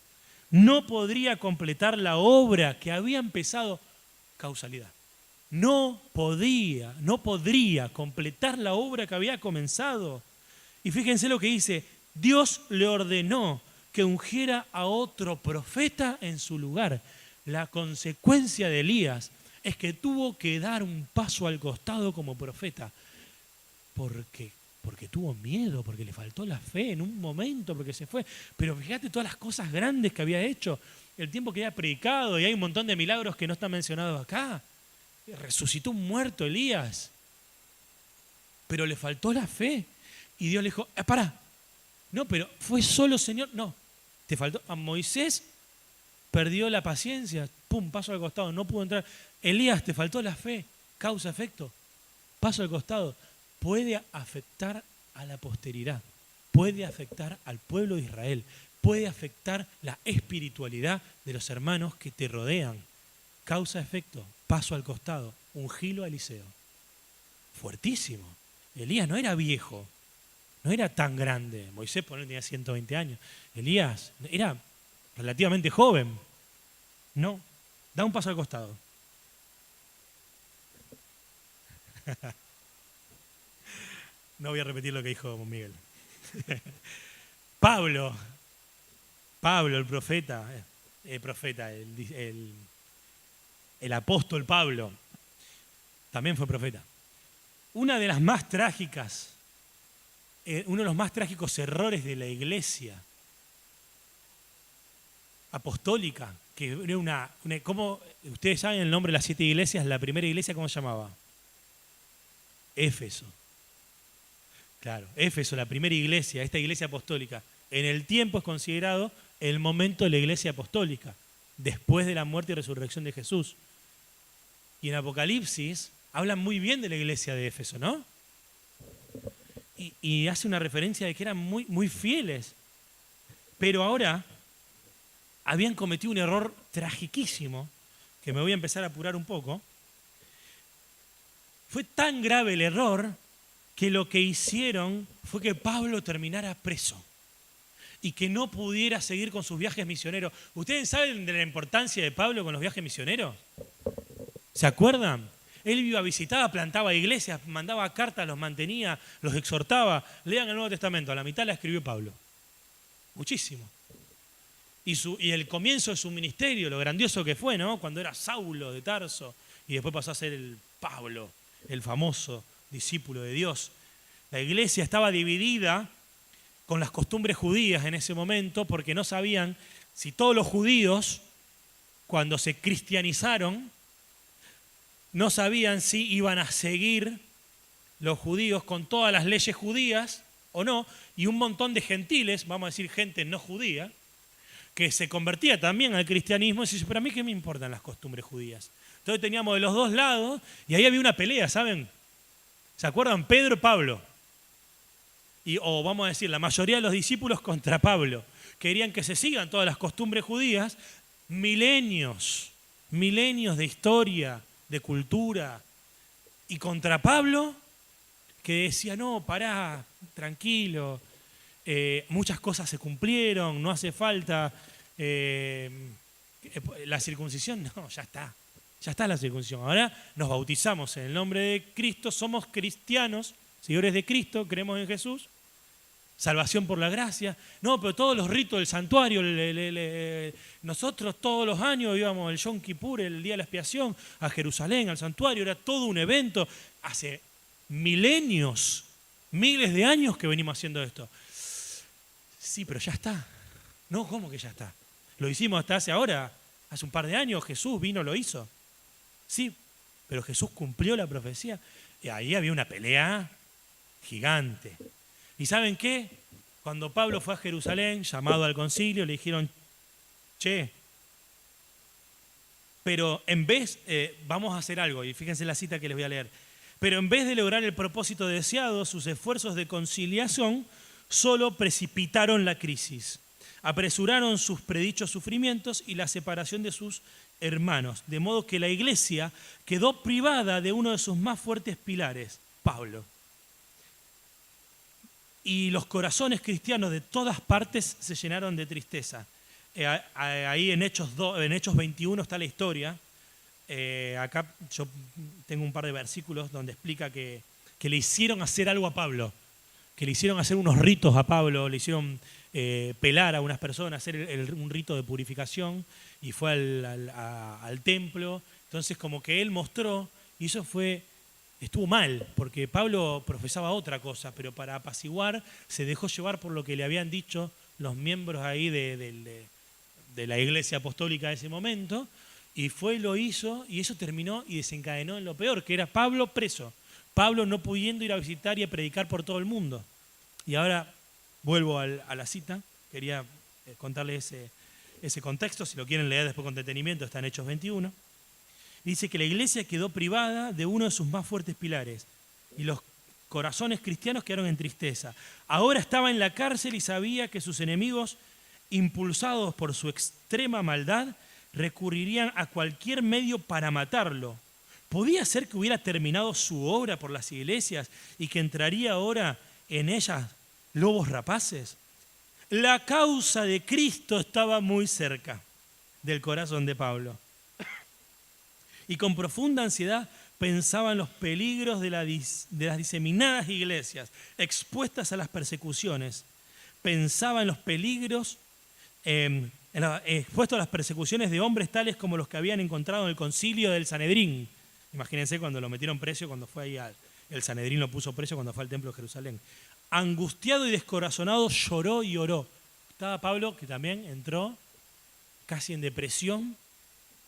No podría completar la obra que había empezado. Causalidad. No podría completar la obra que había comenzado. Y fíjense lo que dice, Dios le ordenó que ungiera a otro profeta en su lugar. La consecuencia de Elías es que tuvo que dar un paso al costado como profeta. Porque tuvo miedo, porque le faltó la fe en un momento, porque se fue. Pero fíjate todas las cosas grandes que había hecho, el tiempo que había predicado, y hay un montón de milagros que no están mencionados acá. Resucitó un muerto Elías, pero le faltó la fe. Y Dios le dijo, pará, no, pero fue solo Señor. No, te faltó. A Moisés perdió la paciencia, pum, paso al costado, no pudo entrar. Elías, te faltó la fe, causa, efecto, paso al costado. Puede afectar a la posteridad, puede afectar al pueblo de Israel, puede afectar la espiritualidad de los hermanos que te rodean. Causa, efecto, paso al costado, ungilo a Eliseo. Fuertísimo. Elías no era viejo, no era tan grande. Moisés por él tenía 120 años. Elías era relativamente joven. No, da un paso al costado. No voy a repetir lo que dijo Miguel. Pablo, el profeta, el apóstol Pablo, también fue profeta. Una de las más trágicas, uno de los más trágicos errores de la iglesia apostólica, que era ¿cómo, ustedes saben el nombre de las 7 iglesias? La primera iglesia, ¿cómo se llamaba? Éfeso. Claro, Éfeso, la primera iglesia, esta iglesia apostólica, en el tiempo es considerado el momento de la iglesia apostólica, después de la muerte y resurrección de Jesús. Y en Apocalipsis hablan muy bien de la iglesia de Éfeso, ¿no? Y hace una referencia de que eran muy, muy fieles. Pero ahora habían cometido un error tragiquísimo, que me voy a empezar a apurar un poco. Fue tan grave el error que lo que hicieron fue que Pablo terminara preso y que no pudiera seguir con sus viajes misioneros. ¿Ustedes saben de la importancia de Pablo con los viajes misioneros? ¿Se acuerdan? Él iba, visitaba, plantaba iglesias, mandaba cartas, los mantenía, los exhortaba. Lean el Nuevo Testamento, a la mitad la escribió Pablo. Muchísimo. Y el comienzo de su ministerio, lo grandioso que fue, ¿no? Cuando era Saulo de Tarso y después pasó a ser el Pablo, el famoso discípulo de Dios. La iglesia estaba dividida con las costumbres judías en ese momento porque no sabían si todos los judíos, cuando se cristianizaron, no sabían si iban a seguir los judíos con todas las leyes judías o no, y un montón de gentiles, vamos a decir gente no judía, que se convertía también al cristianismo y dice, pero a mí qué me importan las costumbres judías. Entonces teníamos de los dos lados y ahí había una pelea, ¿saben? ¿Se acuerdan? Pedro y Pablo. O vamos a decir, la mayoría de los discípulos contra Pablo. Querían que se sigan todas las costumbres judías. Milenios de historia, de cultura. Y contra Pablo, que decía, no, pará, tranquilo. Muchas cosas se cumplieron, no hace falta. La circuncisión, no, ya está. Ya está la circuncisión. Ahora nos bautizamos en el nombre de Cristo, somos cristianos, seguidores de Cristo, creemos en Jesús. Salvación por la gracia. No, pero todos los ritos del santuario, nosotros todos los años íbamos el Yom Kippur, el día de la expiación, a Jerusalén, al santuario, era todo un evento. Hace milenios, miles de años que venimos haciendo esto. Sí, pero ya está. No, ¿cómo que ya está? Lo hicimos hasta hace un par de años, Jesús vino, lo hizo. Sí, pero Jesús cumplió la profecía. Y ahí había una pelea gigante. ¿Y saben qué? Cuando Pablo fue a Jerusalén, llamado al concilio, le dijeron, che, pero en vez, vamos a hacer algo, y fíjense la cita que les voy a leer, pero en vez de lograr el propósito deseado, sus esfuerzos de conciliación solo precipitaron la crisis. Apresuraron sus predichos sufrimientos y la separación de sus hermanos, de modo que la iglesia quedó privada de uno de sus más fuertes pilares, Pablo. Y los corazones cristianos de todas partes se llenaron de tristeza. Ahí en Hechos 21 está la historia. Acá yo tengo un par de versículos donde explica que le hicieron hacer algo a Pablo, que le hicieron hacer unos ritos a Pablo, le hicieron pelar a unas personas, hacer un rito de purificación, y fue al templo. Entonces como que él mostró, y eso estuvo mal, porque Pablo profesaba otra cosa, pero para apaciguar se dejó llevar por lo que le habían dicho los miembros ahí de la iglesia apostólica de ese momento, y fue y lo hizo, y eso terminó y desencadenó en lo peor, que era Pablo preso, Pablo no pudiendo ir a visitar y a predicar por todo el mundo. Y ahora vuelvo a la cita, quería contarles ese contexto, si lo quieren leer después con detenimiento, está en Hechos 21. Dice que la iglesia quedó privada de uno de sus más fuertes pilares y los corazones cristianos quedaron en tristeza. Ahora estaba en la cárcel y sabía que sus enemigos, impulsados por su extrema maldad, recurrirían a cualquier medio para matarlo. ¿Podía ser que hubiera terminado su obra por las iglesias y que entraría ahora en ellas lobos rapaces. La causa de Cristo estaba muy cerca del corazón de Pablo. Y con profunda ansiedad pensaba en los peligros de las diseminadas iglesias expuestas a las persecuciones. Pensaba en los peligros expuestos a las persecuciones de hombres tales como los que habían encontrado en el concilio del Sanedrín. Imagínense cuando lo metieron preso, cuando fue ahí el Sanedrín lo puso preso cuando fue al templo de Jerusalén. Angustiado y descorazonado, lloró y oró. Estaba Pablo, que también entró casi en depresión,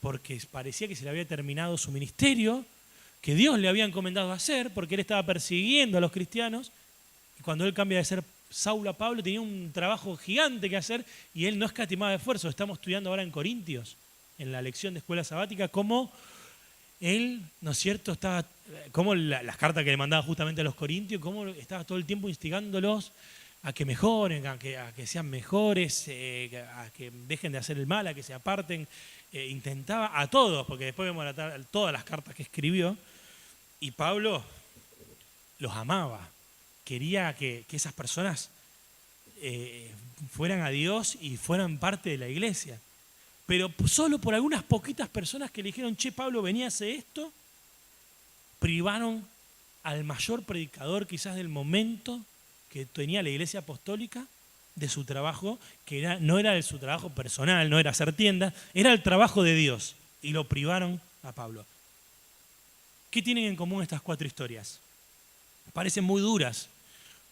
porque parecía que se le había terminado su ministerio, que Dios le había encomendado hacer, porque él estaba persiguiendo a los cristianos. Y cuando él cambia de ser Saulo a Pablo, tenía un trabajo gigante que hacer y él no escatimaba esfuerzo. Estamos estudiando ahora en Corintios, en la lección de escuela sabática, cómo él, ¿no es cierto?, estaba, como las cartas que le mandaba justamente a los corintios, cómo estaba todo el tiempo instigándolos a que mejoren, a que sean mejores, a que dejen de hacer el mal, a que se aparten. Intentaba a todos, porque después vemos todas las cartas que escribió, y Pablo los amaba. Quería que esas personas fueran a Dios y fueran parte de la iglesia. Pero solo por algunas poquitas personas que le dijeron, che, Pablo, venía a hacer esto, privaron al mayor predicador quizás del momento que tenía la iglesia apostólica de su trabajo, que no era su trabajo personal, no era hacer tiendas, era el trabajo de Dios. Y lo privaron a Pablo. ¿Qué tienen en común estas 4 historias? Parecen muy duras,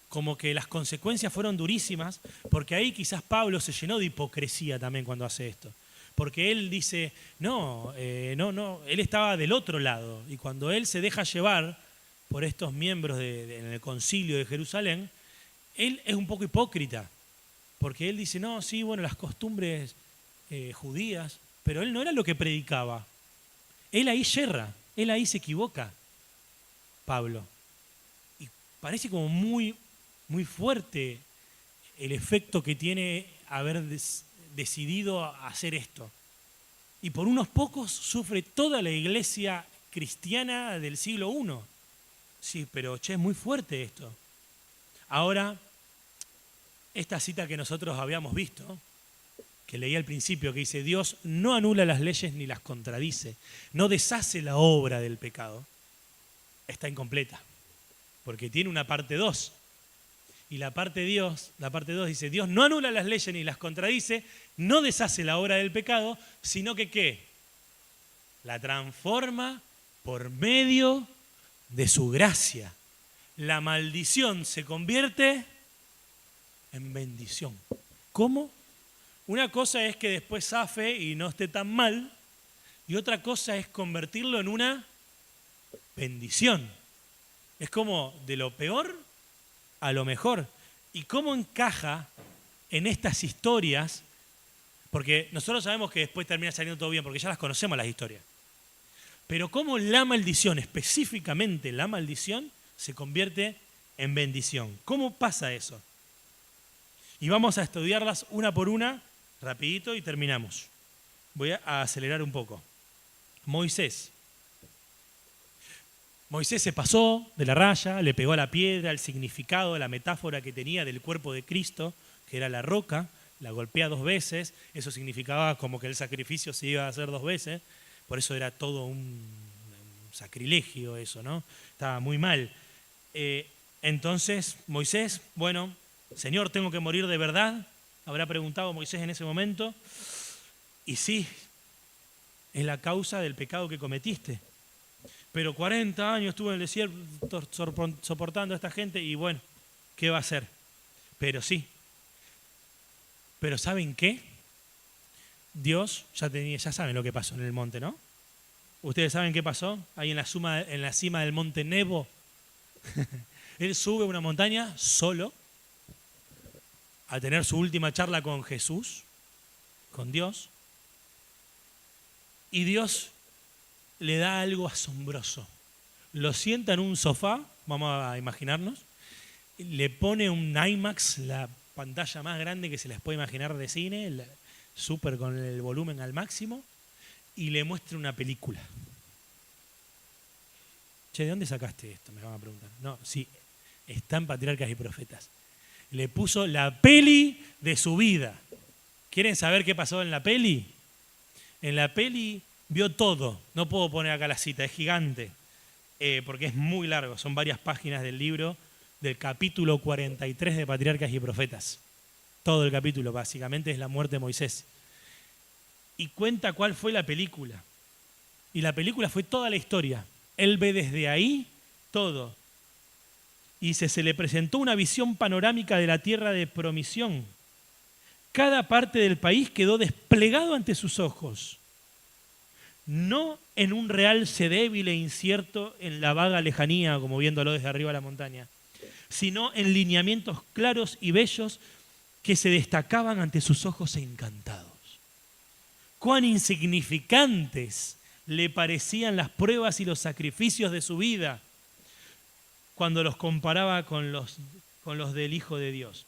como que las consecuencias fueron durísimas, porque ahí quizás Pablo se llenó de hipocresía también cuando hace esto. Porque él dice, no, él estaba del otro lado. Y cuando él se deja llevar por estos miembros en el concilio de Jerusalén, él es un poco hipócrita. Porque él dice, no, sí, bueno, las costumbres judías, pero él no era lo que predicaba. Él ahí yerra, él ahí se equivoca, Pablo. Y parece como muy, muy fuerte el efecto que tiene haber decidido hacer esto. Y por unos pocos sufre toda la iglesia cristiana del siglo I. Sí, pero che, es muy fuerte esto. Ahora, esta cita que nosotros habíamos visto, que leí al principio, que dice, Dios no anula las leyes ni las contradice, no deshace la obra del pecado, está incompleta, porque tiene una parte 2. Y la parte 2 dice, Dios no anula las leyes ni las contradice, no deshace la obra del pecado, sino que ¿qué? La transforma por medio de su gracia. La maldición se convierte en bendición. ¿Cómo? Una cosa es que después zafe y no esté tan mal, y otra cosa es convertirlo en una bendición. Es como de lo peor a lo mejor. ¿Y cómo encaja en estas historias? Porque nosotros sabemos que después termina saliendo todo bien, porque ya las conocemos las historias. Pero cómo la maldición, específicamente la maldición, se convierte en bendición. ¿Cómo pasa eso? Y vamos a estudiarlas una por una, rapidito, y terminamos. Voy a acelerar un poco. Moisés se pasó de la raya, le pegó a la piedra, el significado, la metáfora que tenía del cuerpo de Cristo, que era la roca, la golpea 2 veces, eso significaba como que el sacrificio se iba a hacer 2 veces, por eso era todo un sacrilegio eso, ¿no? Estaba muy mal. Entonces, Moisés, bueno, Señor, ¿tengo que morir de verdad? Habrá preguntado Moisés en ese momento. Y sí, es la causa del pecado que cometiste. Pero 40 años estuve en el desierto soportando a esta gente y bueno, ¿qué va a hacer? Pero sí. Pero ¿saben qué? Dios ya saben lo que pasó en el monte, ¿no? ¿Ustedes saben qué pasó? Ahí en la cima del monte Nebo. Él sube una montaña solo a tener su última charla con Jesús, con Dios. Y Dios le da algo asombroso. Lo sienta en un sofá, vamos a imaginarnos, le pone un IMAX, la pantalla más grande que se les puede imaginar de cine, súper con el volumen al máximo, y le muestra una película. Che, ¿de dónde sacaste esto? Me van a preguntar. No, sí, está en Patriarcas y Profetas. Le puso la peli de su vida. ¿Quieren saber qué pasó en la peli? En la peli vio todo. No puedo poner acá la cita, es gigante, porque es muy largo. Son varias páginas del libro, del capítulo 43 de Patriarcas y Profetas. Todo el capítulo, básicamente, es la muerte de Moisés. Y cuenta cuál fue la película. Y la película fue toda la historia. Él ve desde ahí todo. Y se le presentó una visión panorámica de la tierra de promisión. Cada parte del país quedó desplegado ante sus ojos. No en un realce débil e incierto en la vaga lejanía, como viéndolo desde arriba de la montaña, sino en lineamientos claros y bellos que se destacaban ante sus ojos encantados. Cuán insignificantes le parecían las pruebas y los sacrificios de su vida cuando los comparaba con los del Hijo de Dios.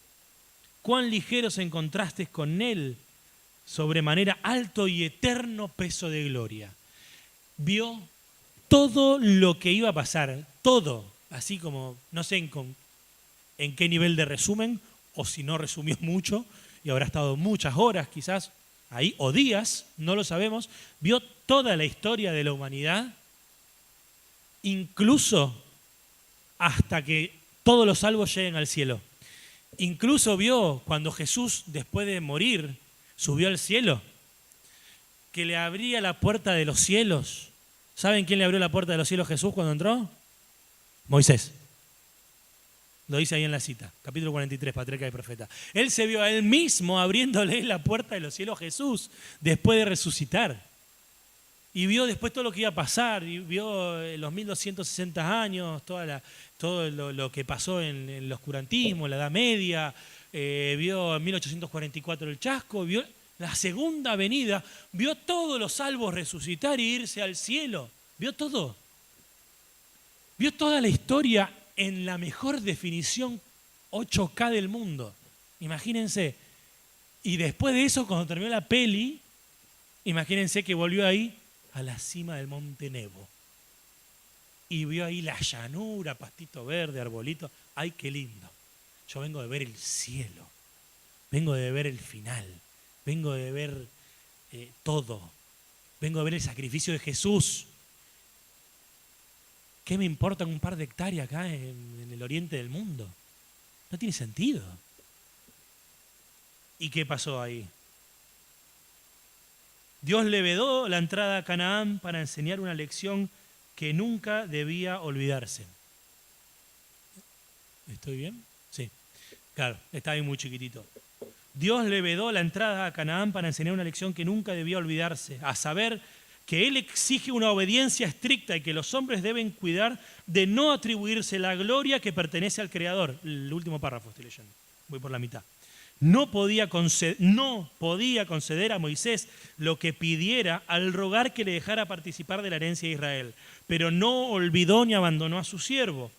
Cuán ligeros en contrastes con él, sobremanera alto y eterno peso de gloria. Vio todo lo que iba a pasar, todo, así como, no sé en qué nivel de resumen, o si no resumió mucho, y habrá estado muchas horas quizás ahí, o días, no lo sabemos. Vio toda la historia de la humanidad, incluso hasta que todos los salvos lleguen al cielo. Incluso vio cuando Jesús, después de morir, subió al cielo, que le abría la puerta de los cielos. ¿Saben quién le abrió la puerta de los cielos a Jesús cuando entró? Moisés. Lo dice ahí en la cita, capítulo 43, Patriarca y Profeta. Él se vio a él mismo abriéndole la puerta de los cielos a Jesús después de resucitar. Y vio después todo lo que iba a pasar, y vio los 1260 años, todo lo que pasó en el oscurantismo, la Edad Media, vio en 1844 el chasco, vio la segunda venida, vio todos los salvos resucitar y irse al cielo, vio todo. Vio toda la historia en la mejor definición 8K del mundo, imagínense. Y después de eso, cuando terminó la peli, imagínense que volvió ahí a la cima del monte Nebo. Y vio ahí la llanura, pastito verde, arbolito. ¡Ay, qué lindo! Yo vengo de ver el cielo, vengo de ver el final, vengo de ver todo, vengo de ver el sacrificio de Jesús. ¿Qué me importan un par de hectáreas acá en el oriente del mundo? No tiene sentido. ¿Y qué pasó ahí? Dios le vedó la entrada a Canaán para enseñar una lección que nunca debía olvidarse. ¿Estoy bien? Sí. Claro, está ahí muy chiquitito. Dios le vedó la entrada a Canaán para enseñar una lección que nunca debía olvidarse, a saber que Él exige una obediencia estricta y que los hombres deben cuidar de no atribuirse la gloria que pertenece al Creador. El último párrafo estoy leyendo, voy por la mitad. No podía conceder a Moisés lo que pidiera al rogar que le dejara participar de la herencia de Israel, pero no olvidó ni abandonó a su siervo.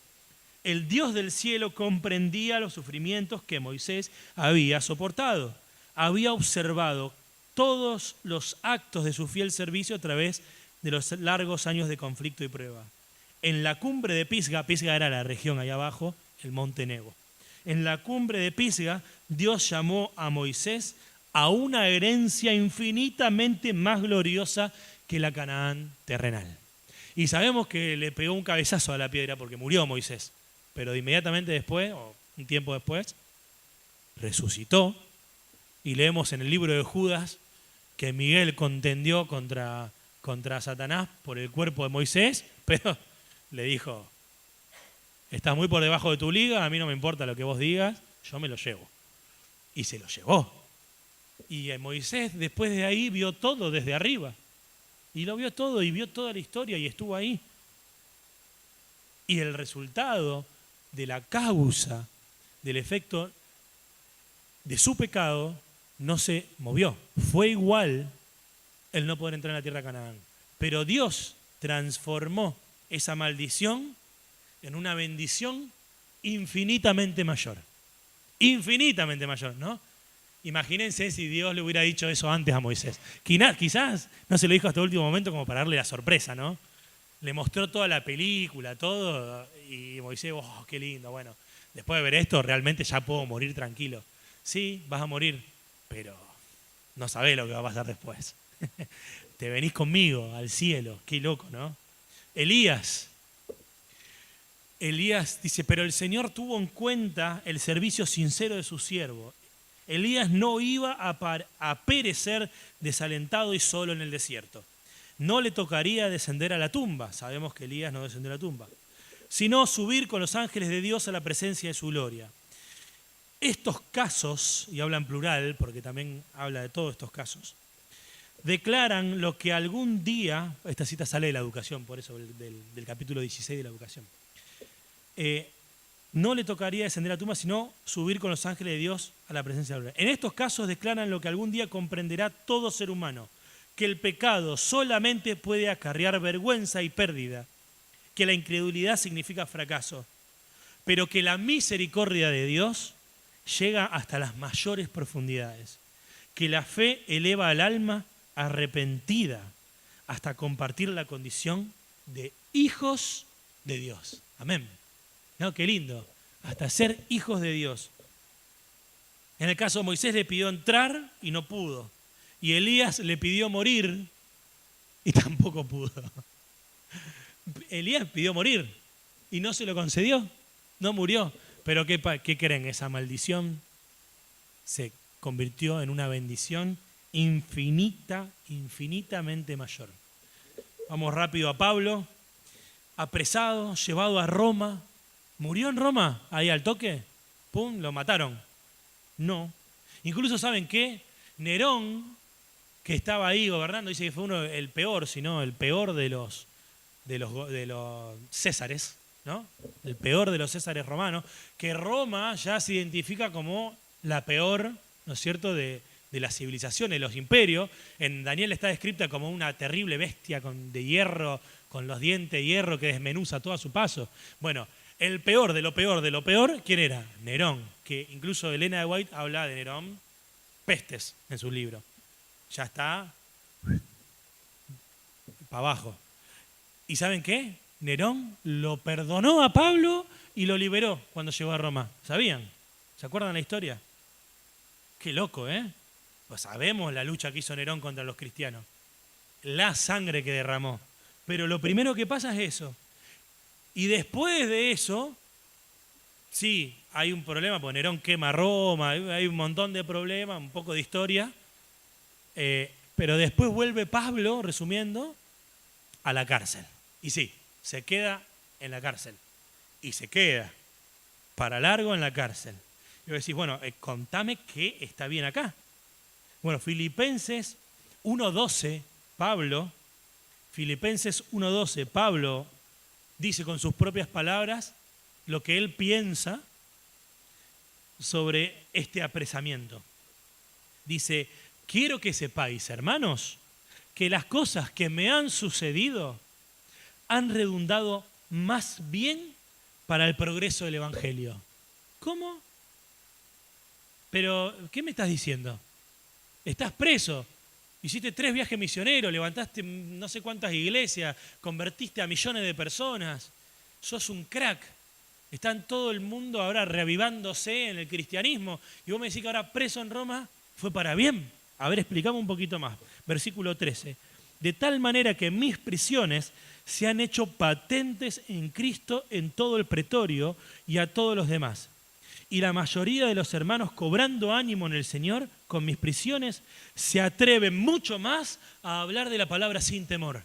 El Dios del cielo comprendía los sufrimientos que Moisés había soportado. Había observado todos los actos de su fiel servicio a través de los largos años de conflicto y prueba. En la cumbre de Pisga era la región allá abajo, el monte Nebo. En la cumbre de Pisga, Dios llamó a Moisés a una herencia infinitamente más gloriosa que la Canaán terrenal. Y sabemos que le pegó un cabezazo a la piedra porque murió Moisés, pero inmediatamente después, o un tiempo después, resucitó. Y leemos en el libro de Judas que Miguel contendió contra Satanás por el cuerpo de Moisés, pero le dijo: estás muy por debajo de tu liga, a mí no me importa lo que vos digas, yo me lo llevo. Y se lo llevó. Y Moisés después de ahí vio todo desde arriba. Y lo vio todo y vio toda la historia y estuvo ahí. Y el resultado de la causa, del efecto de su pecado, no se movió. Fue igual el no poder entrar en la tierra de Canaán. Pero Dios transformó esa maldición en una bendición infinitamente mayor. Infinitamente mayor, ¿no? Imagínense si Dios le hubiera dicho eso antes a Moisés. Quizás no se lo dijo hasta el último momento como para darle la sorpresa, ¿no? Le mostró toda la película, todo, y Moisés, oh, qué lindo, bueno, después de ver esto, realmente ya puedo morir tranquilo. Sí, vas a morir, pero no sabés lo que va a pasar después. Te venís conmigo al cielo, qué loco, ¿no? Elías dice, pero el Señor tuvo en cuenta el servicio sincero de su siervo. Elías no iba a perecer desalentado y solo en el desierto. No le tocaría descender a la tumba, sabemos que Elías no descendió a la tumba, sino subir con los ángeles de Dios a la presencia de su gloria. Estos casos, y habla en plural, porque también habla de todos estos casos, declaran lo que algún día, esta cita sale de la educación, por eso del capítulo 16 de la educación, no le tocaría descender a la tumba, sino subir con los ángeles de Dios a la presencia de la gloria. En estos casos declaran lo que algún día comprenderá todo ser humano, que el pecado solamente puede acarrear vergüenza y pérdida, que la incredulidad significa fracaso, pero que la misericordia de Dios llega hasta las mayores profundidades, que la fe eleva al alma arrepentida hasta compartir la condición de hijos de Dios. Amén. ¿No? Qué lindo, hasta ser hijos de Dios. En el caso de Moisés le pidió entrar y no pudo. Y Elías le pidió morir y tampoco pudo. Elías pidió morir y no se lo concedió, no murió. Pero ¿qué creen? Esa maldición se convirtió en una bendición infinitamente mayor. Vamos rápido a Pablo, apresado, llevado a Roma. ¿Murió en Roma? Ahí al toque, ¡pum!, lo mataron. No. Incluso, ¿saben qué? Nerón, que estaba ahí gobernando, dice que fue el peor, si no el peor de los Césares, ¿no? El peor de los Césares romanos, que Roma ya se identifica como la peor, ¿no es cierto?, de las civilizaciones, de los imperios. En Daniel está descrita como una terrible bestia de hierro, con los dientes de hierro que desmenuza todo a su paso. Bueno, el peor de lo peor de lo peor, ¿quién era? Nerón, que incluso Elena de White habla de Nerón pestes en su libro. Ya está para abajo. ¿Y saben qué? Nerón lo perdonó a Pablo y lo liberó cuando llegó a Roma. ¿Sabían? ¿Se acuerdan la historia? Qué loco, ¿eh? Pues sabemos la lucha que hizo Nerón contra los cristianos. La sangre que derramó. Pero lo primero que pasa es eso. Y después de eso, sí, hay un problema, porque Nerón quema Roma, hay un montón de problemas, un poco de historia. Pero después vuelve Pablo, resumiendo, a la cárcel. Y sí, se queda en la cárcel. Y se queda para largo en la cárcel. Y vos decís, bueno, contame qué está bien acá. Bueno, Filipenses 1.12, Pablo dice con sus propias palabras lo que él piensa sobre este apresamiento. Dice, quiero que sepáis, hermanos, que las cosas que me han sucedido han redundado más bien para el progreso del Evangelio. ¿Cómo? Pero, ¿qué me estás diciendo? Estás preso, hiciste 3 viajes misioneros, levantaste no sé cuántas iglesias, convertiste a millones de personas, sos un crack. Está en todo el mundo ahora reavivándose en el cristianismo y vos me decís que ahora preso en Roma fue para bien. A ver, explicame un poquito más. Versículo 13. De tal manera que mis prisiones se han hecho patentes en Cristo en todo el pretorio y a todos los demás. Y la mayoría de los hermanos, cobrando ánimo en el Señor con mis prisiones, se atreven mucho más a hablar de la palabra sin temor.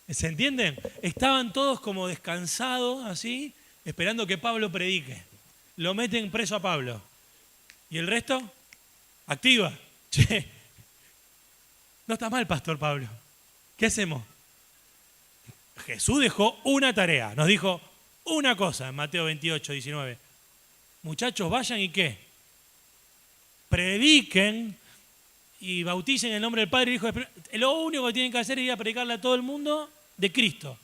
¿Se entienden? Estaban todos como descansados, así, esperando que Pablo predique. Lo meten preso a Pablo. ¿Y el resto? Activa. Che, no está mal, pastor Pablo. ¿Qué hacemos? Jesús dejó una tarea. Nos dijo una cosa en Mateo 28, 19. Muchachos, vayan y ¿qué? Prediquen y bauticen en el nombre del Padre y del Hijo. Lo único que tienen que hacer es ir a predicarle a todo el mundo de Cristo.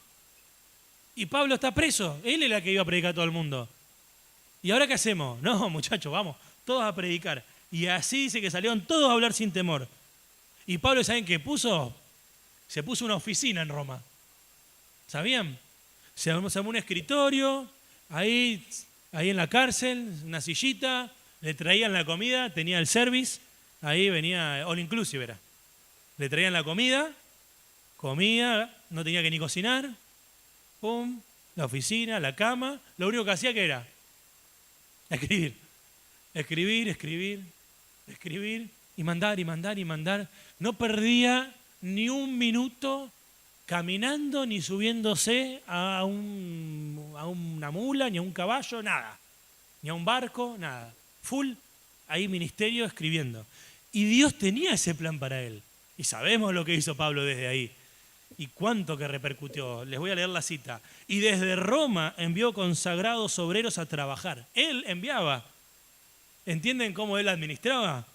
Y Pablo está preso. Él es el que iba a predicar a todo el mundo. ¿Y ahora qué hacemos? No, muchachos, vamos, todos a predicar. Y así dice que salieron todos a hablar sin temor. Y Pablo, ¿saben qué puso? Se puso una oficina en Roma. ¿Sabían? Se armó un escritorio, ahí ahí en la cárcel, una sillita, le traían la comida, tenía el service, ahí venía, all inclusive era. Le traían la comida, comía, no tenía que ni cocinar, pum, la oficina, la cama, lo único que hacía que era escribir, escribir, escribir, escribir y mandar y mandar y mandar. No perdía ni un minuto caminando ni subiéndose a una mula, ni a un caballo, nada. Ni a un barco, nada. Full, ahí ministerio escribiendo. Y Dios tenía ese plan para él. Y sabemos lo que hizo Pablo desde ahí. Y cuánto que repercutió. Les voy a leer la cita. Y desde Roma envió consagrados obreros a trabajar. Él enviaba. ¿Entienden cómo él administraba?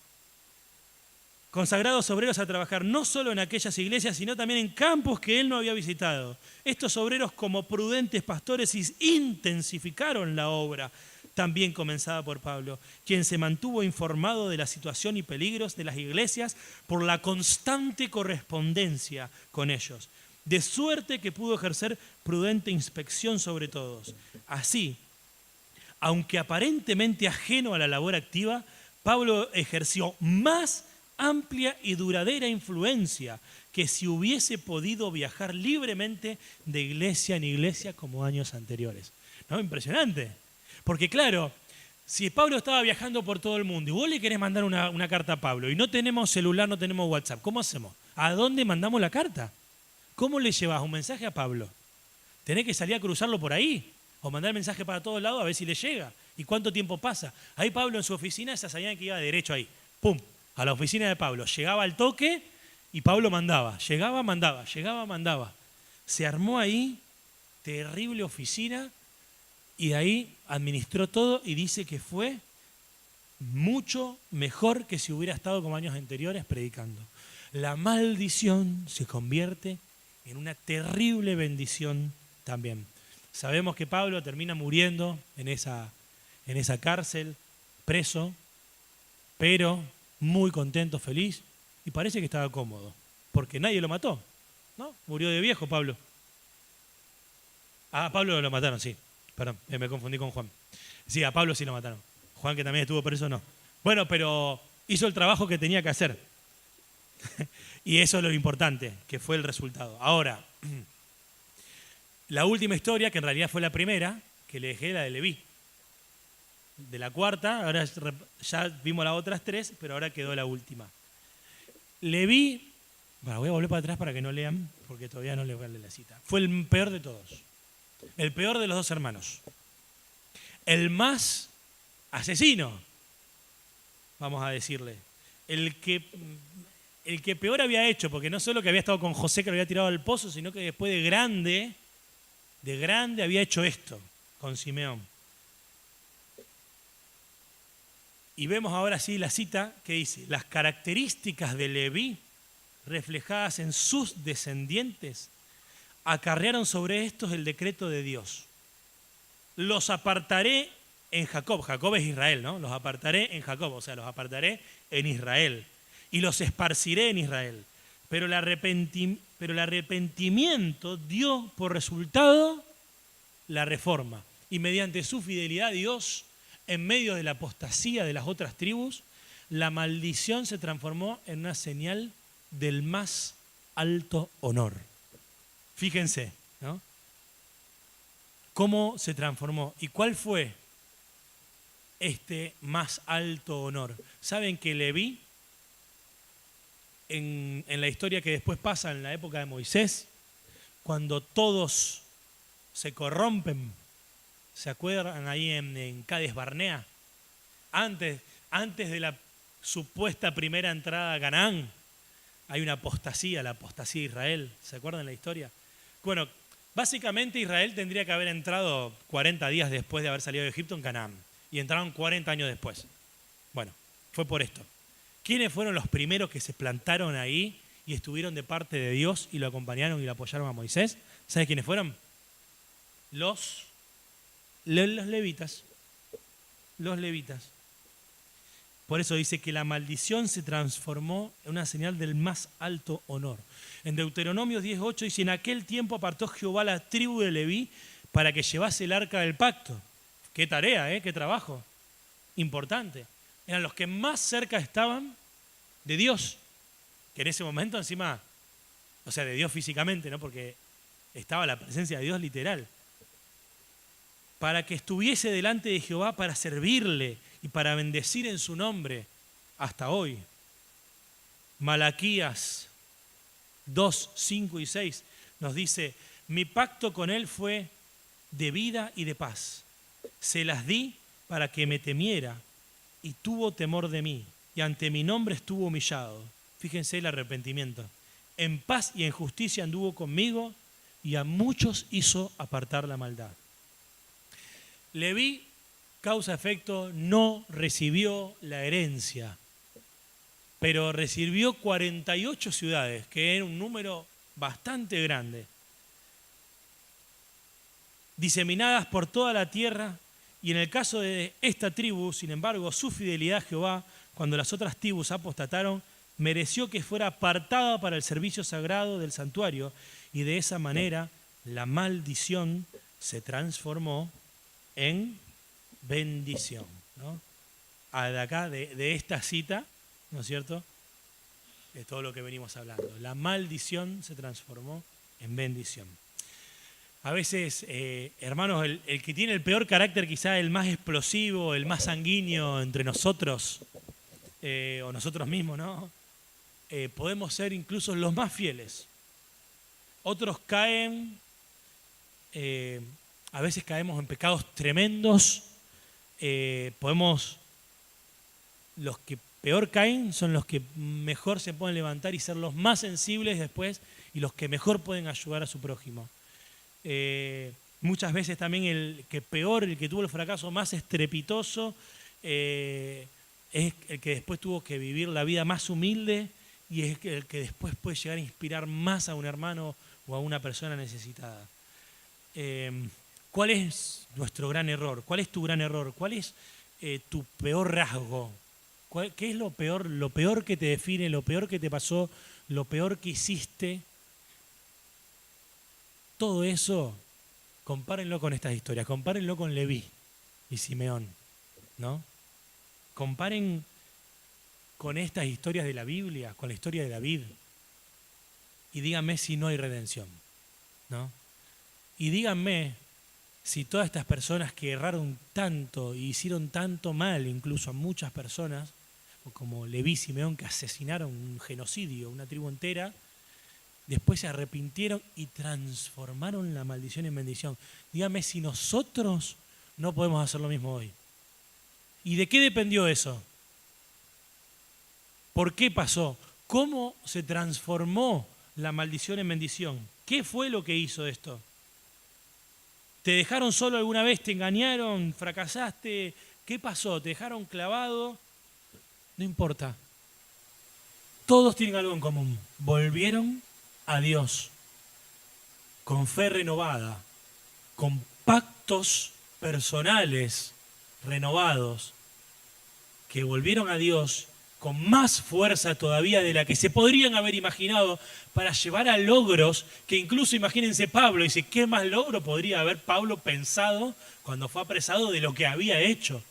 Consagrados obreros a trabajar no solo en aquellas iglesias, sino también en campos que él no había visitado. Estos obreros, como prudentes pastores, intensificaron la obra, también comenzada por Pablo, quien se mantuvo informado de la situación y peligros de las iglesias por la constante correspondencia con ellos, de suerte que pudo ejercer prudente inspección sobre todos. Así, aunque aparentemente ajeno a la labor activa, Pablo ejerció más amplia y duradera influencia que si hubiese podido viajar libremente de iglesia en iglesia como años anteriores. ¿No? Impresionante. Porque claro, si Pablo estaba viajando por todo el mundo y vos le querés mandar una carta a Pablo y no tenemos celular, no tenemos WhatsApp, ¿cómo hacemos? ¿A dónde mandamos la carta? ¿Cómo le llevas un mensaje a Pablo? Tenés que salir a cruzarlo por ahí o mandar mensaje para todos lados a ver si le llega. ¿Y cuánto tiempo pasa? Ahí Pablo en su oficina, esa sabían que iba derecho ahí. ¡Pum! A la oficina de Pablo. Llegaba al toque y Pablo mandaba. Llegaba, mandaba. Llegaba, mandaba. Se armó ahí terrible oficina y de ahí administró todo y dice que fue mucho mejor que si hubiera estado como años anteriores predicando. La maldición se convierte en una terrible bendición también. Sabemos que Pablo termina muriendo en esa cárcel, preso, pero muy contento, feliz, y parece que estaba cómodo, porque nadie lo mató, ¿no? Murió de viejo Pablo. Ah, a Pablo lo mataron, sí. Perdón, me confundí con Juan. Sí, a Pablo sí lo mataron. Juan, que también estuvo preso, no. Bueno, pero hizo el trabajo que tenía que hacer. Y eso es lo importante, que fue el resultado. Ahora, la última historia, que en realidad fue la primera, que le dejé, la de Leví. De la cuarta, ahora ya vimos las otras tres, pero ahora quedó la última. Leví, bueno, voy a volver para atrás para que no lean, porque todavía no les voy a leer la cita. Fue el peor de todos. El peor de los dos hermanos. El más asesino, vamos a decirle. El que peor había hecho, porque no solo que había estado con José que lo había tirado al pozo, sino que después de grande había hecho esto con Simeón. Y vemos ahora sí la cita que dice: las características de Leví reflejadas en sus descendientes acarrearon sobre estos el decreto de Dios. Los apartaré en Jacob. Jacob es Israel, ¿no? Los apartaré en Jacob, o sea, los apartaré en Israel. Y los esparciré en Israel. Pero el arrepentimiento dio por resultado la reforma. Y mediante su fidelidad a Dios, en medio de la apostasía de las otras tribus, la maldición se transformó en una señal del más alto honor. Fíjense, ¿no? ¿Cómo se transformó? ¿Y cuál fue este más alto honor? ¿Saben que Leví, en la historia que después pasa en la época de Moisés, cuando todos se corrompen, ¿se acuerdan ahí en Cades Barnea? Antes de la supuesta primera entrada a Canaán, hay una apostasía, la apostasía de Israel. ¿Se acuerdan la historia? Bueno, básicamente Israel tendría que haber entrado 40 días después de haber salido de Egipto en Canaán. Y entraron 40 años después. Bueno, fue por esto. ¿Quiénes fueron los primeros que se plantaron ahí y estuvieron de parte de Dios y lo acompañaron y lo apoyaron a Moisés? ¿Sabes quiénes fueron? Los levitas. Los levitas. Por eso dice que la maldición se transformó en una señal del más alto honor. En Deuteronomio 10:8 dice: en aquel tiempo apartó Jehová la tribu de Leví para que llevase el arca del pacto. Qué tarea, qué trabajo. Importante. Eran los que más cerca estaban de Dios. Que en ese momento encima, o sea, de Dios físicamente, ¿no? Porque estaba la presencia de Dios literal. Para que estuviese delante de Jehová para servirle y para bendecir en su nombre hasta hoy. Malaquías 2, 5 y 6 nos dice: mi pacto con él fue de vida y de paz. Se las di para que me temiera y tuvo temor de mí y ante mi nombre estuvo humillado. Fíjense el arrepentimiento. En paz y en justicia anduvo conmigo y a muchos hizo apartar la maldad. Leví, causa-efecto, no recibió la herencia, pero recibió 48 ciudades, que era un número bastante grande, diseminadas por toda la tierra. Y en el caso de esta tribu, sin embargo, su fidelidad a Jehová, cuando las otras tribus apostataron, mereció que fuera apartada para el servicio sagrado del santuario, y de esa manera la maldición se transformó en bendición, ¿no? De acá, de esta cita, ¿no es cierto?, es todo lo que venimos hablando. La maldición se transformó en bendición. A veces, hermanos, el que tiene el peor carácter, quizá el más explosivo, el más sanguíneo entre nosotros, o nosotros mismos, ¿no? Podemos ser incluso los más fieles. Otros caen, a veces caemos en pecados tremendos. Los que peor caen son los que mejor se pueden levantar y ser los más sensibles después, y los que mejor pueden ayudar a su prójimo. Muchas veces también el que tuvo el fracaso más estrepitoso, es el que después tuvo que vivir la vida más humilde, y es el que después puede llegar a inspirar más a un hermano o a una persona necesitada. ¿Cuál es nuestro gran error? ¿Cuál es tu gran error? ¿Cuál es tu peor rasgo? ¿Qué es lo peor que te define, lo peor que te pasó, lo peor que hiciste? Todo eso, compárenlo con estas historias, compárenlo con Leví y Simeón, ¿no? Comparen con estas historias de la Biblia, con la historia de David, y díganme si no hay redención, ¿no? Y díganme si todas estas personas que erraron tanto y hicieron tanto mal, incluso a muchas personas, como Leví y Simeón, que asesinaron un genocidio, una tribu entera, después se arrepintieron y transformaron la maldición en bendición. Dígame si nosotros no podemos hacer lo mismo hoy. ¿Y de qué dependió eso? ¿Por qué pasó? ¿Cómo se transformó la maldición en bendición? ¿Qué fue lo que hizo esto? ¿Te dejaron solo alguna vez? ¿Te engañaron? ¿Fracasaste? ¿Qué pasó? ¿Te dejaron clavado? No importa. Todos tienen algo en común. Volvieron a Dios con fe renovada, con pactos personales renovados, que volvieron a Dios con más fuerza todavía de la que se podrían haber imaginado, para llevar a logros que incluso, imagínense, Pablo dice, ¿qué más logro podría haber Pablo pensado cuando fue apresado de lo que había hecho?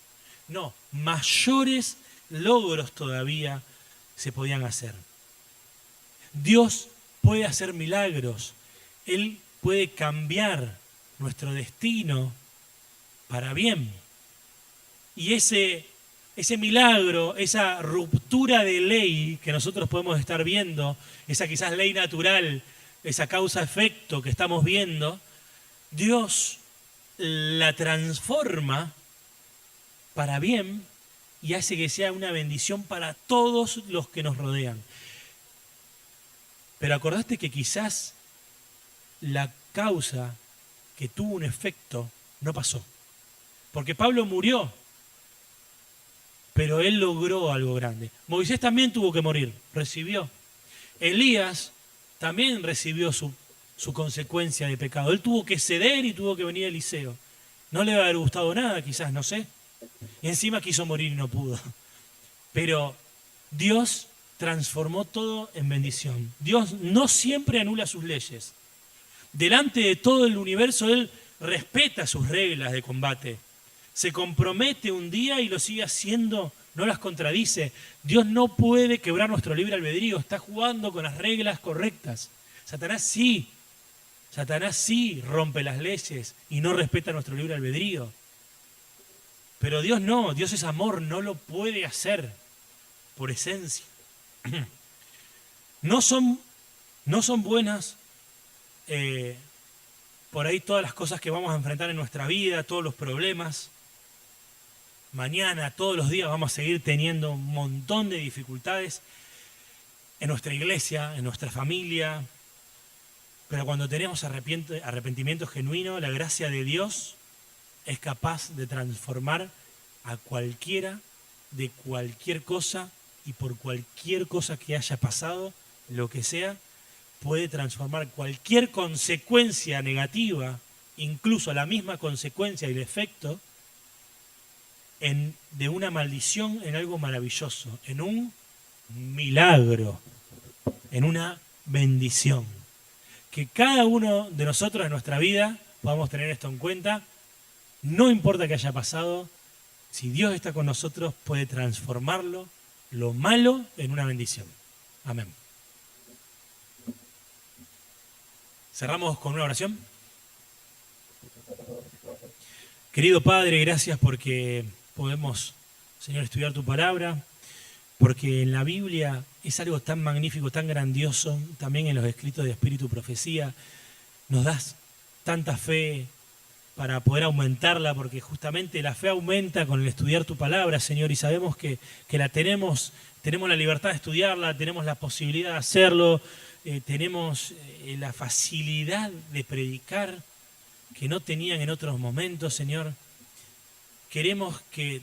No, mayores logros todavía se podían hacer. Dios puede hacer milagros. Él puede cambiar nuestro destino para bien. Y ese milagro, esa ruptura de ley que nosotros podemos estar viendo, esa quizás ley natural, esa causa-efecto que estamos viendo, Dios la transforma para bien y hace que sea una bendición para todos los que nos rodean. Pero acordaste que quizás la causa que tuvo un efecto no pasó. Porque Pablo murió, pero él logró algo grande. Moisés también tuvo que morir, recibió. Elías también recibió su consecuencia de pecado. Él tuvo que ceder y tuvo que venir a Eliseo. No le va a haber gustado nada, quizás, no sé. Y encima quiso morir y no pudo. Pero Dios transformó todo en bendición. Dios no siempre anula sus leyes. Delante de todo el universo, Él respeta sus reglas de combate. se compromete un día y lo sigue haciendo, no las contradice. Dios no puede quebrar nuestro libre albedrío, está jugando con las reglas correctas. Satanás sí rompe las leyes y no respeta nuestro libre albedrío. Pero Dios no, Dios es amor, no lo puede hacer por esencia. No son buenas por ahí todas las cosas que vamos a enfrentar en nuestra vida, todos los problemas. Mañana, todos los días vamos a seguir teniendo un montón de dificultades en nuestra iglesia, en nuestra familia. Pero cuando tenemos arrepentimiento genuino, la gracia de Dios es capaz de transformar a cualquiera, de cualquier cosa y por cualquier cosa que haya pasado, lo que sea, puede transformar cualquier consecuencia negativa, incluso la misma consecuencia y el efecto, de una maldición en algo maravilloso, en un milagro, en una bendición. Que cada uno de nosotros en nuestra vida podamos tener esto en cuenta. No importa qué haya pasado, si Dios está con nosotros puede transformarlo, lo malo, en una bendición. Amén. Cerramos con una oración. Querido Padre, gracias porque podemos, Señor, estudiar tu palabra, porque en la Biblia es algo tan magnífico, tan grandioso, también en los escritos de Espíritu y Profecía, nos das tanta fe para poder aumentarla, porque justamente la fe aumenta con el estudiar tu palabra, Señor, y sabemos que la tenemos la libertad de estudiarla, tenemos la posibilidad de hacerlo, tenemos la facilidad de predicar que no tenían en otros momentos, Señor. Queremos que,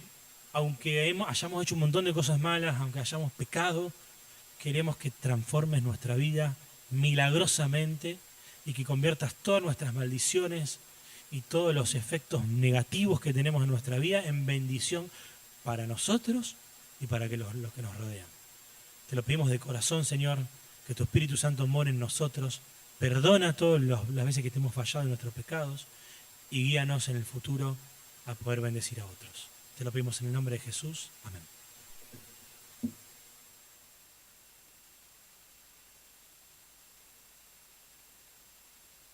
aunque hayamos hecho un montón de cosas malas, aunque hayamos pecado, queremos que transformes nuestra vida milagrosamente y que conviertas todas nuestras maldiciones y todos los efectos negativos que tenemos en nuestra vida en bendición para nosotros y para los que nos rodean. Te lo pedimos de corazón, Señor, que tu Espíritu Santo more en nosotros, perdona todas las veces que te hemos fallado en nuestros pecados y guíanos en el futuro a poder bendecir a otros. Te lo pedimos en el nombre de Jesús. Amén.